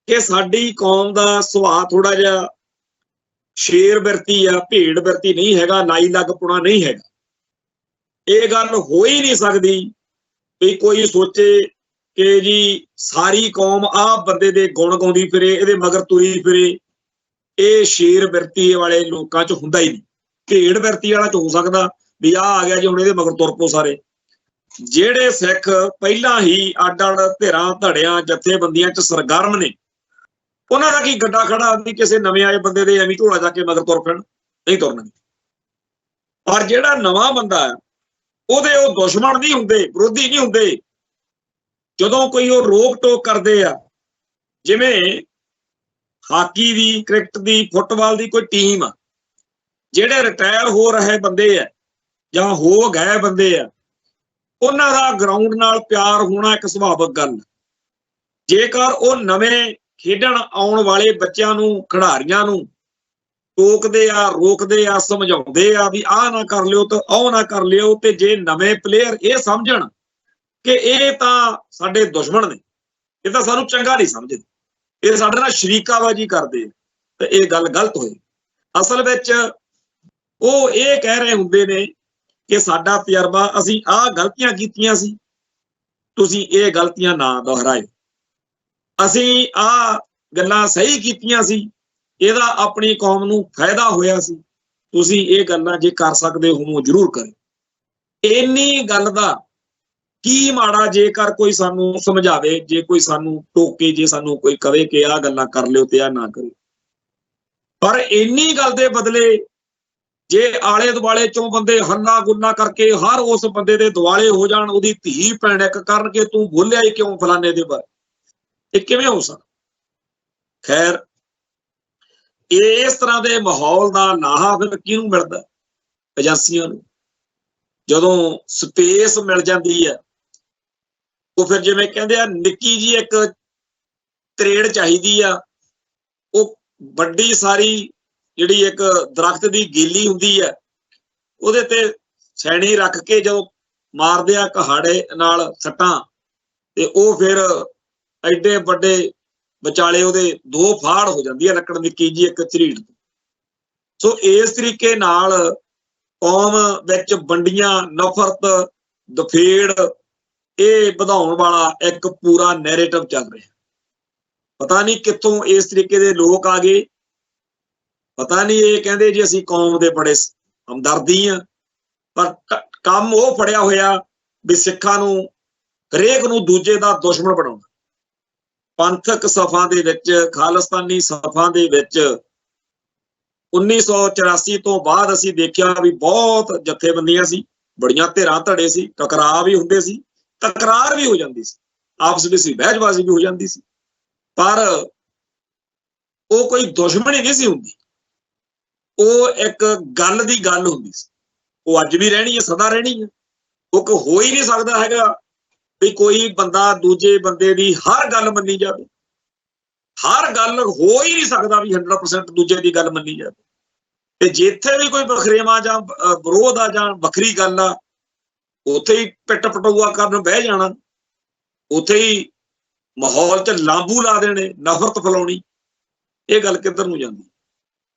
ਕਿ ਸਾਡੀ ਕੌਮ ਦਾ ਸੁਭਾਅ ਥੋੜਾ ਜਿਹਾ ਸ਼ੇਰ ਬਿਰਤੀ ਆ, ਭੇਡ ਬਿਰਤੀ ਨਹੀਂ ਹੈਗਾ, ਨਾਈ ਲੱਗਪੁਣਾ ਨਹੀਂ ਹੈਗਾ। ਇਹ ਗੱਲ ਹੋ ਹੀ ਨਹੀਂ ਸਕਦੀ ਵੀ ਕੋਈ ਸੋਚੇ ਕਿ ਜੀ ਸਾਰੀ ਕੌਮ ਆਹ ਬੰਦੇ ਦੇ ਗੁਣ ਗਾਉਂਦੀ ਫਿਰੇ, ਇਹਦੇ ਮਗਰ ਤੁਰੀ ਫਿਰੇ। ਇਹ ਸ਼ੇਰ ਬਿਰਤੀ ਵਾਲੇ ਲੋਕਾਂ 'ਚ ਹੁੰਦਾ ਹੀ ਨਹੀਂ। ਭੇਡ ਬਿਰਤੀ ਵਾਲਾ 'ਚ ਹੋ ਸਕਦਾ ਵੀ ਆਹ ਆ ਗਿਆ ਜੀ, ਹੁਣ ਇਹਦੇ ਮਗਰ ਤੁਰ ਪੋ ਸਾਰੇ। ਜਿਹੜੇ ਸਿੱਖ ਪਹਿਲਾਂ ਹੀ ਅੱਡ ਅੱਡ ਧਿਰਾਂ, ਧੜਿਆਂ, ਜਥੇਬੰਦੀਆਂ 'ਚ ਸਰਗਰਮ ਨੇ, ਉਹਨਾਂ ਦਾ ਕੀ ਗੱਡਾ ਖੜਾ ਵੀ ਕਿਸੇ ਨਵੇਂ ਆਏ ਬੰਦੇ ਦੇ ਐਵੇਂ ਝੋਲਾ ਜਾ ਕੇ ਮਗਰ ਤੁਰ ਪੈਣ, ਨਹੀਂ ਤੁਰਨਗੇ। ਪਰ ਜਿਹੜਾ ਨਵਾਂ ਬੰਦਾ ਹੈ, ਉਹਦੇ ਉਹ ਦੁਸ਼ਮਣ ਨਹੀਂ ਹੁੰਦੇ, ਵਿਰੋਧੀ ਨਹੀਂ ਹੁੰਦੇ। ਜਦੋਂ ਕੋਈ ਉਹ ਰੋਕ ਟੋਕ ਕਰਦੇ ਆ, ਜਿਵੇਂ ਹਾਕੀ ਦੀ, ਕ੍ਰਿਕਟ ਦੀ, ਫੁੱਟਬਾਲ ਦੀ ਕੋਈ ਟੀਮ ਆ, ਜਿਹੜੇ ਰਿਟਾਇਰ ਹੋ ਰਹੇ ਬੰਦੇ ਆ ਜਾਂ ਹੋ ਗਏ ਬੰਦੇ ਆ, ਉਹਨਾਂ ਦਾ ਗਰਾਊਂਡ ਨਾਲ ਪਿਆਰ ਹੋਣਾ ਇੱਕ ਸੁਭਾਵਿਕ ਗੱਲ। ਜੇਕਰ ਉਹ ਨਵੇਂ ਖੇਡਣ ਆਉਣ ਵਾਲੇ ਬੱਚਿਆਂ ਨੂੰ, ਖਿਡਾਰੀਆਂ ਨੂੰ ਟੋਕਦੇ ਆ, ਰੋਕਦੇ ਆ, ਸਮਝਾਉਂਦੇ ਆ ਵੀ ਆਹ ਨਾ ਕਰ ਲਿਓ ਤੇ ਉਹ ਨਾ ਕਰ ਲਿਓ, ਤੇ ਜੇ ਨਵੇਂ ਪਲੇਅਰ ਇਹ ਸਮਝਣ ਕਿ ਇਹ ਤਾਂ ਸਾਡੇ ਦੁਸ਼ਮਣ ਨੇ, ਇਹ ਤਾਂ ਸਾਨੂੰ ਚੰਗਾ ਨਹੀਂ ਸਮਝਦੇ, ਇਹ ਸਾਡੇ ਨਾਲ ਸ਼ਰੀਕਾਬਾਜੀ ਕਰਦੇ, ਤੇ ਇਹ ਗੱਲ ਗਲਤ ਹੋਈ। ਅਸਲ ਵਿੱਚ ਉਹ ਇਹ ਕਹਿ ਰਹੇ ਹੁੰਦੇ ਨੇ ਕਿ ਸਾਡਾ ਤਜਰਬਾ, ਅਸੀਂ ਆਹ ਗਲਤੀਆਂ ਕੀਤੀਆਂ ਸੀ, ਤੁਸੀਂ ਇਹ ਗਲਤੀਆਂ ਨਾ ਦੁਹਰਾਇਓ। ਅਸੀਂ ਆਹ ਗੱਲਾਂ ਸਹੀ ਕੀਤੀਆਂ ਸੀ, ਇਹਦਾ ਆਪਣੀ ਕੌਮ ਨੂੰ ਫਾਇਦਾ ਹੋਇਆ ਸੀ, ਤੁਸੀਂ ਇਹ ਗੱਲਾਂ ਜੇ ਕਰ ਸਕਦੇ ਹੋ ਜ਼ਰੂਰ ਕਰੋ। ਇੰਨੀ ਗੱਲ ਦਾ ਕੀ ਮਾੜਾ ਜੇਕਰ ਕੋਈ ਸਾਨੂੰ ਸਮਝਾਵੇ, ਜੇ ਕੋਈ ਸਾਨੂੰ ਟੋਕੇ, ਜੇ ਸਾਨੂੰ ਕੋਈ ਕਵੇ ਕਿ ਆਹ ਗੱਲਾਂ ਕਰ ਲਿਓ ਤੇ ਆਹ ਨਾ ਕਰੋ। ਪਰ ਇੰਨੀ ਗੱਲ ਦੇ ਬਦਲੇ ਜੇ ਆਲੇ ਦੁਆਲੇ ਚੋਂ ਬੰਦੇ ਹੱਲਾ ਗੁੱਲਾ ਕਰਕੇ ਹਰ ਉਸ ਬੰਦੇ ਦੇ ਦੁਆਲੇ ਹੋ ਜਾਣ, ਉਹਦੀ ਧੀ ਭੈਣ ਇੱਕ ਕਰਨਗੇ ਤੂੰ ਬੋਲਿਆ ਹੀ ਕਿਉਂ ਫਲਾਣੇ ਦੇ ਬਾਰੇ, ਇਹ ਕਿਵੇਂ ਹੋ ਸਕਦਾ? ਖੈਰ, ਇਸ ਤਰ੍ਹਾਂ ਦੇ ਮਾਹੌਲ ਦਾ ਲਾਹਾ ਫਿਰ ਕਿਹਨੂੰ ਮਿਲਦਾ? ਏਜੰਸੀਆਂ ਨੂੰ। ਜਦੋਂ ਸਪੇਸ ਮਿਲ ਜਾਂਦੀ ਹੈ, ਉਹ ਫਿਰ ਜਿਵੇਂ ਕਹਿੰਦੇ ਆ ਨਿੱਕੀ ਜੀ ਇੱਕ ਤਰੇੜ ਚਾਹੀਦੀ ਆ, ਉਹ ਵੱਡੀ ਸਾਰੀ ਜਿਹੜੀ ਇੱਕ ਦਰਖਤ ਦੀ ਗੀਲੀ ਹੁੰਦੀ ਹੈ ਉਹਦੇ ਤੇ ਛੈਣੀ ਰੱਖ ਕੇ ਜਦੋਂ ਮਾਰਦੇ ਆ ਕਹਾੜੇ ਨਾਲ ਸੱਟਾਂ, ਤੇ ਉਹ ਫਿਰ ਐਡੇ ਵੱਡੇ ਵਿਚਾਲੇ ਉਹਦੇ ਦੋ ਫਾੜ ਹੋ ਜਾਂਦੀ ਹੈ ਲੱਕੜ ਨਿੱਕੀ ਜੀ ਇੱਕ ਝਰੀਟ ਤੋਂ। ਸੋ ਇਸ ਤਰੀਕੇ ਨਾਲ ਕੌਮ ਵਿੱਚ ਵੰਡੀਆਂ, ਨਫ਼ਰਤ, ਦਫੇੜ ਇਹ ਵਧਾਉਣ ਵਾਲਾ ਇੱਕ ਪੂਰਾ ਨੈਰੇਟਿਵ ਚੱਲ ਰਿਹਾ। ਪਤਾ ਨਹੀਂ ਕਿੱਥੋਂ ਇਸ ਤਰੀਕੇ ਦੇ ਲੋਕ ਆ ਗਏ, ਪਤਾ ਨਹੀਂ ਇਹ ਕਹਿੰਦੇ ਜੀ ਅਸੀਂ ਕੌਮ ਦੇ ਬੜੇ ਹਮਦਰਦੀ ਆ, ਪਰ ਕੰਮ ਉਹ ਫੜਿਆ ਹੋਇਆ ਵੀ ਸਿੱਖਾਂ ਨੂੰ, ਹਰੇਕ ਨੂੰ ਦੂਜੇ ਦਾ ਦੁਸ਼ਮਣ ਬਣਾਉਣਾ। ਪੰਥਕ ਸਫਾਂ ਦੇ ਵਿੱਚ, ਖਾਲਿਸਤਾਨੀ ਸਫਾਂ ਦੇ ਵਿੱਚ 1984 ਤੋਂ ਬਾਅਦ ਅਸੀਂ ਦੇਖਿਆ ਵੀ ਬਹੁਤ ਜਥੇਬੰਦੀਆਂ ਸੀ, ਬੜੀਆਂ ਧਿਰਾਂ ਧੜੇ ਸੀ, ਟਕਰਾਅ ਵੀ ਹੁੰਦੇ ਸੀ, ਤਕਰਾਰ ਵੀ ਹੋ ਜਾਂਦੀ ਸੀ, ਆਪਸ ਵਿੱਚ ਬਹਿਸਬਾਜ਼ੀ ਵੀ ਹੋ ਜਾਂਦੀ ਸੀ, ਪਰ ਉਹ ਕੋਈ ਦੁਸ਼ਮਣੀ ਨਹੀਂ ਸੀ ਹੁੰਦੀ, ਉਹ ਇੱਕ ਗੱਲ ਦੀ ਗੱਲ ਹੁੰਦੀ ਸੀ। ਉਹ ਅੱਜ ਵੀ ਰਹਿਣੀ ਹੈ, ਸਦਾ ਰਹਿਣੀ ਹੈ। ਉਹ ਹੋ ਹੀ ਨਹੀਂ ਸਕਦਾ ਹੈਗਾ ਵੀ ਕੋਈ ਬੰਦਾ ਦੂਜੇ ਬੰਦੇ ਦੀ ਹਰ ਗੱਲ ਮੰਨੀ ਜਾਵੇ, ਹਰ ਗੱਲ ਹੋ ਹੀ ਨਹੀਂ ਸਕਦਾ ਵੀ 100% ਦੂਜੇ ਦੀ ਗੱਲ ਮੰਨੀ ਜਾਵੇ। ਤੇ ਜਿੱਥੇ ਵੀ ਕੋਈ ਵਖਰੇਵਾਂ ਜਾਂ ਵਿਰੋਧ ਆ ਜਾਂ ਵੱਖਰੀ ਗੱਲ ਆ, ਉੱਥੇ ਹੀ ਪਿੱਟ ਪਟੂਆ ਕਰਨ ਬਹਿ ਜਾਣਾ, ਉੱਥੇ ਹੀ ਮਾਹੌਲ 'ਚ ਲਾਂਬੂ ਲਾ ਦੇਣੇ, ਨਫ਼ਰਤ ਫੈਲਾਉਣੀ। ਇਹ ਗੱਲ ਕਿੱਧਰ ਨੂੰ ਜਾਂਦੀ?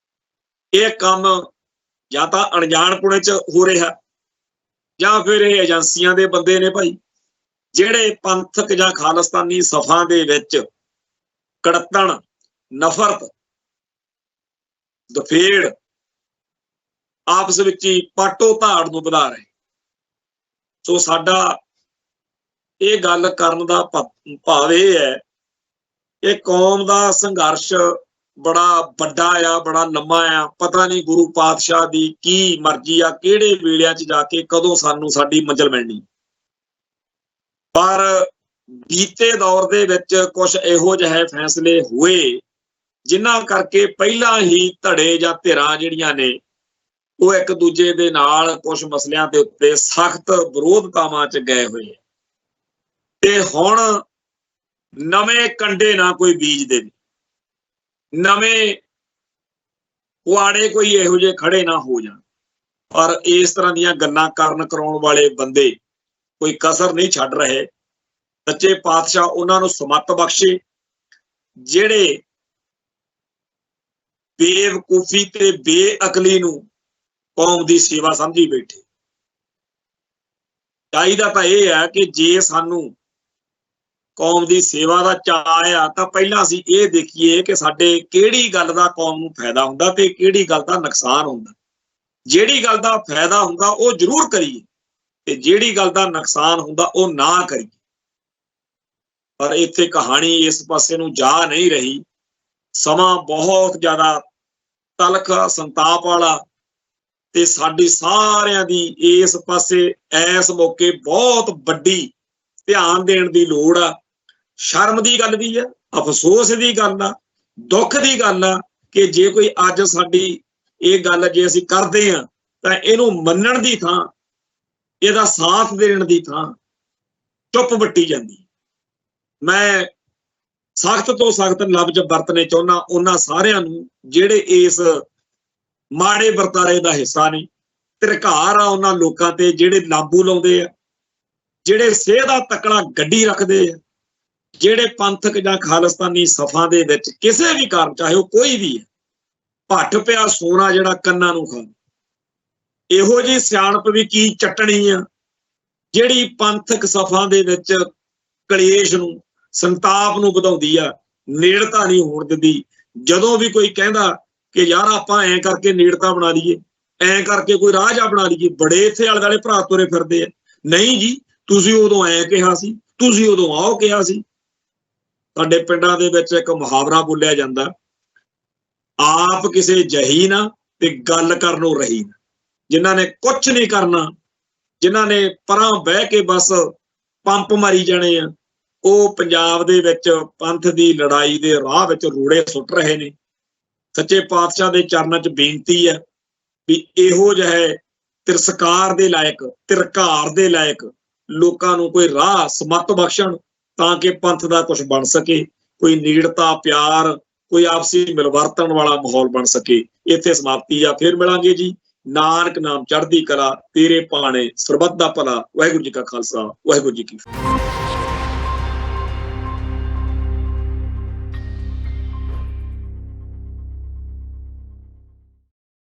ਇਹ ਕੰਮ ਜਾਂ ਤਾਂ ਅਣਜਾਣਪੁਣੇ 'ਚ ਹੋ ਰਿਹਾ, ਜਾਂ ਫਿਰ ਇਹ ਏਜੰਸੀਆਂ ਦੇ ਬੰਦੇ ਨੇ ਭਾਈ, ਜਿਹੜੇ ਪੰਥਕ ਜਾਂ ਖਾਲਿਸਤਾਨੀ ਸਫਾਂ ਦੇ ਵਿੱਚ ਕੜੱਤਣ, ਨਫ਼ਰਤ, ਦਫੇੜ, ਆਪਸ ਵਿੱਚ ਹੀ ਪਾਟੋ ਧਾੜ ਨੂੰ ਵਧਾ ਰਹੇ। ਸੋ ਸਾਡਾ ਇਹ ਗੱਲ ਕਰਨ ਦਾ ਭਾਵ ਇਹ ਹੈ ਕਿ ਕੌਮ ਦਾ ਸੰਘਰਸ਼ ਬੜਾ ਵੱਡਾ ਆ, ਬੜਾ ਲੰਮਾ ਆ। ਪਤਾ ਨਹੀਂ ਗੁਰੂ ਪਾਤਸ਼ਾਹ ਦੀ ਕੀ ਮਰਜ਼ੀ ਆ, ਕਿਹੜੇ ਵੇਲਿਆਂ 'ਚ ਜਾ ਕੇ ਕਦੋਂ ਸਾਨੂੰ ਸਾਡੀ ਮੰਜ਼ਿਲ ਮਿਲਣੀ। ਪਰ ਬੀਤੇ ਦੌਰ ਦੇ ਵਿੱਚ ਕੁਝ ਇਹੋ ਜਿਹੇ ਫੈਸਲੇ ਹੋਏ ਜਿਨ੍ਹਾਂ ਕਰਕੇ ਪਹਿਲਾਂ ਹੀ ਧੜੇ ਜਾਂ ਧਿਰਾਂ ਜਿਹੜੀਆਂ ਨੇ ਉਹ ਇੱਕ ਦੂਜੇ ਦੇ ਨਾਲ ਕੁਝ ਮਸਲਿਆਂ ਦੇ ਉੱਤੇ ਸਖਤ ਵਿਰੋਧਤਾਵਾਂ 'ਚ ਗਏ ਹੋਏ ਆ, ਤੇ ਹੁਣ ਨਵੇਂ ਕੰਡੇ ਨਾ ਕੋਈ ਬੀਜਦੇ ਨੇ, ਨਵੇਂ ਪੁਆੜੇ ਕੋਈ ਇਹੋ ਜਿਹੇ ਖੜੇ ਨਾ ਹੋ ਜਾਣ। ਪਰ ਇਸ ਤਰ੍ਹਾਂ ਦੀਆਂ ਗੱਲਾਂ ਕਰਾਉਣ ਵਾਲੇ ਬੰਦੇ ਕੋਈ ਕਸਰ ਨਹੀਂ ਛੱਡ ਰਹੇ। ਸੱਚੇ ਪਾਤਸ਼ਾਹ ਉਹਨਾਂ ਨੂੰ ਸਮੱਤ ਬਖਸ਼ੇ ਜਿਹੜੇ ਬੇਵਕੂਫੀ ਤੇ ਬੇਅਕਲੀ ਨੂੰ ਕੌਮ ਦੀ ਸੇਵਾ ਸਮਝੀ ਬੈਠੇ। ਚਾਹੀਦਾ ਤਾਂ ਇਹ ਹੈ ਕਿ ਜੇ ਸਾਨੂੰ ਕੌਮ ਦੀ ਸੇਵਾ ਦਾ ਚਾਅ ਆ ਤਾਂ ਪਹਿਲਾਂ ਅਸੀਂ ਇਹ ਦੇਖੀਏ ਕਿ ਸਾਡੇ ਕਿਹੜੀ ਗੱਲ ਦਾ ਕੌਮ ਨੂੰ ਫਾਇਦਾ ਹੁੰਦਾ ਤੇ ਕਿਹੜੀ ਗੱਲ ਦਾ ਨੁਕਸਾਨ ਹੁੰਦਾ। ਜਿਹੜੀ ਗੱਲ ਦਾ ਫਾਇਦਾ ਹੁੰਦਾ ਉਹ ਜ਼ਰੂਰ ਕਰੀਏ, ਤੇ ਜਿਹੜੀ ਗੱਲ ਦਾ ਨੁਕਸਾਨ ਹੁੰਦਾ ਉਹ ਨਾ ਕਰੀਏ। ਪਰ ਇੱਥੇ ਕਹਾਣੀ ਇਸ ਪਾਸੇ ਨੂੰ ਜਾ ਨਹੀਂ ਰਹੀ। ਸਮਾਂ ਬਹੁਤ ਜ਼ਿਆਦਾ ਤਲਖ, ਸੰਤਾਪ ਵਾਲਾ, ਤੇ ਸਾਡੀ ਸਾਰਿਆਂ ਦੀ ਇਸ ਪਾਸੇ ਇਸ ਮੌਕੇ ਬਹੁਤ ਵੱਡੀ ਧਿਆਨ ਦੇਣ ਦੀ ਲੋੜ ਆ। ਸ਼ਰਮ ਦੀ ਗੱਲ ਵੀ ਆ, ਅਫਸੋਸ ਦੀ ਗੱਲ ਆ, ਦੁੱਖ ਦੀ ਗੱਲ ਆ ਕਿ ਜੇ ਕੋਈ ਅੱਜ ਸਾਡੀ ਇਹ ਗੱਲ ਜੇ ਅਸੀਂ ਕਰਦੇ ਆ ਤਾਂ ਇਹਨੂੰ ਮੰਨਣ ਦੀ ਥਾਂ, ਇਹਦਾ ਸਾਥ ਦੇਣ ਦੀ ਥਾਂ ਚੁੱਪ ਵੱਟੀ ਜਾਂਦੀ। ਮੈਂ ਸਖਤ ਤੋਂ ਸਖਤ ਲਫ਼ਜ਼ ਵਰਤਣੇ ਚਾਹੁੰਦਾ ਉਹਨਾਂ ਸਾਰਿਆਂ ਨੂੰ ਜਿਹੜੇ ਇਸ ਮਾੜੇ ਵਰਤਾਰੇ ਦਾ ਹਿੱਸਾ ਨੇ। ਧਿਰਕਾਰ ਆ ਉਹਨਾਂ ਲੋਕਾਂ ਤੇ ਜਿਹੜੇ ਲਾਂਬੂ ਲਾਉਂਦੇ ਆ, ਜਿਹੜੇ ਸਿਹਤ ਦਾ ਤਕੜਾ ਗੱਡੀ ਰੱਖਦੇ ਆ, ਜਿਹੜੇ ਪੰਥਕ ਜਾਂ ਖਾਲਿਸਤਾਨੀ ਸਫਾਂ ਦੇ ਵਿੱਚ ਕਿਸੇ ਵੀ ਕਾਰਨ, ਚਾਹੇ ਉਹ ਕੋਈ ਵੀ ਹੈ, ਭੱਠ ਪਿਆ ਸੋਨਾ ਜਿਹੜਾ ਕੰਨਾਂ ਨੂੰ ਖਾ। ਇਹੋ ਜਿਹੀ ਸਿਆਣਪ ਵੀ ਕੀ ਚੱਟਣੀ ਆ ਜਿਹੜੀ ਪੰਥਕ ਸਫਾਂ ਦੇ ਵਿੱਚ ਕਲੇਸ਼ ਨੂੰ, ਸੰਤਾਪ ਨੂੰ ਵਧਾਉਂਦੀ ਆ, ਨੇੜਤਾ ਨਹੀਂ ਹੋਣ ਦਿੰਦੀ। ਜਦੋਂ ਵੀ ਕੋਈ ਕਹਿੰਦਾ ਕਿ ਯਾਰ ਆਪਾਂ ਐਂ ਕਰਕੇ ਨੇੜਤਾ ਬਣਾ ਲਈਏ, ਐਂ ਕਰਕੇ ਕੋਈ ਰਾਹ ਜਾ ਬਣਾ ਲਈਏ, ਬੜੇ ਇੱਥੇ ਆਲੇ ਦੁਆਲੇ ਭਰਾ ਤੁਰੇ ਫਿਰਦੇ ਆ, ਨਹੀਂ ਜੀ ਤੁਸੀਂ ਉਦੋਂ ਐਂ ਕਿਹਾ ਸੀ, ਤੁਸੀਂ ਉਦੋਂ ਆਓ ਕਿਹਾ ਸੀ। ਸਾਡੇ ਪਿੰਡਾਂ ਦੇ ਵਿੱਚ ਇੱਕ ਮੁਹਾਵਰਾ ਬੋਲਿਆ ਜਾਂਦਾ, ਆਪ ਕਿਸੇ ਜਹੀ ਨਾ ਤੇ ਗੱਲ ਕਰਨੋਂ ਰਹੀ ਨਾ। ਜਿਨ੍ਹਾਂ ਨੇ ਕੁਛ ਨਹੀਂ ਕਰਨਾ, ਜਿਨ੍ਹਾਂ ਨੇ ਪਰਾਂ ਬਹਿ ਕੇ ਬਸ ਪੰਪ ਮਾਰੀ ਜਾਣੇ ਆ, ਉਹ ਪੰਜਾਬ ਦੇ ਵਿੱਚ ਪੰਥ ਦੀ ਲੜਾਈ ਦੇ ਰਾਹ ਵਿੱਚ ਰੋੜੇ ਸੁੱਟ ਰਹੇ ਨੇ। ਸੱਚੇ ਪਾਤਸ਼ਾਹ ਦੇ ਚਰਨਾਂ 'ਚ ਬੇਨਤੀ ਹੈ ਵੀ ਇਹੋ ਜਿਹੇ ਤਿਰਸਕਾਰ ਦੇ ਲਾਇਕ, ਤਿਰਕਾਰ ਦੇ ਲਾਇਕ ਲੋਕਾਂ ਨੂੰ ਕੋਈ ਰਾਹ ਸਮੱਤ ਬਖਸ਼ਣ, ਤਾਂ ਕਿ ਪੰਥ ਦਾ ਕੁਝ ਬਣ ਸਕੇ, ਕੋਈ ਨੇੜਤਾ, ਪਿਆਰ, ਕੋਈ ਆਪਸੀ ਮਿਲਵਰਤਣ ਵਾਲਾ ਮਾਹੌਲ ਬਣ ਸਕੇ। ਇੱਥੇ ਸਮਾਪਤੀ ਆ, ਫਿਰ ਮਿਲਾਂਗੇ ਜੀ। ਨਾਨਕ ਨਾਮ ਚੜ੍ਹਦੀ ਕਲਾ, ਤੇਰੇ ਭਾਣੇ ਸਰਬੱਤ ਦਾ ਭਲਾ। ਵਾਹਿਗੁਰੂ ਜੀ ਕਾ ਖਾਲਸਾ, ਵਾਹਿਗੁਰੂ ਜੀ ਕੀ ਫਤਿਹ।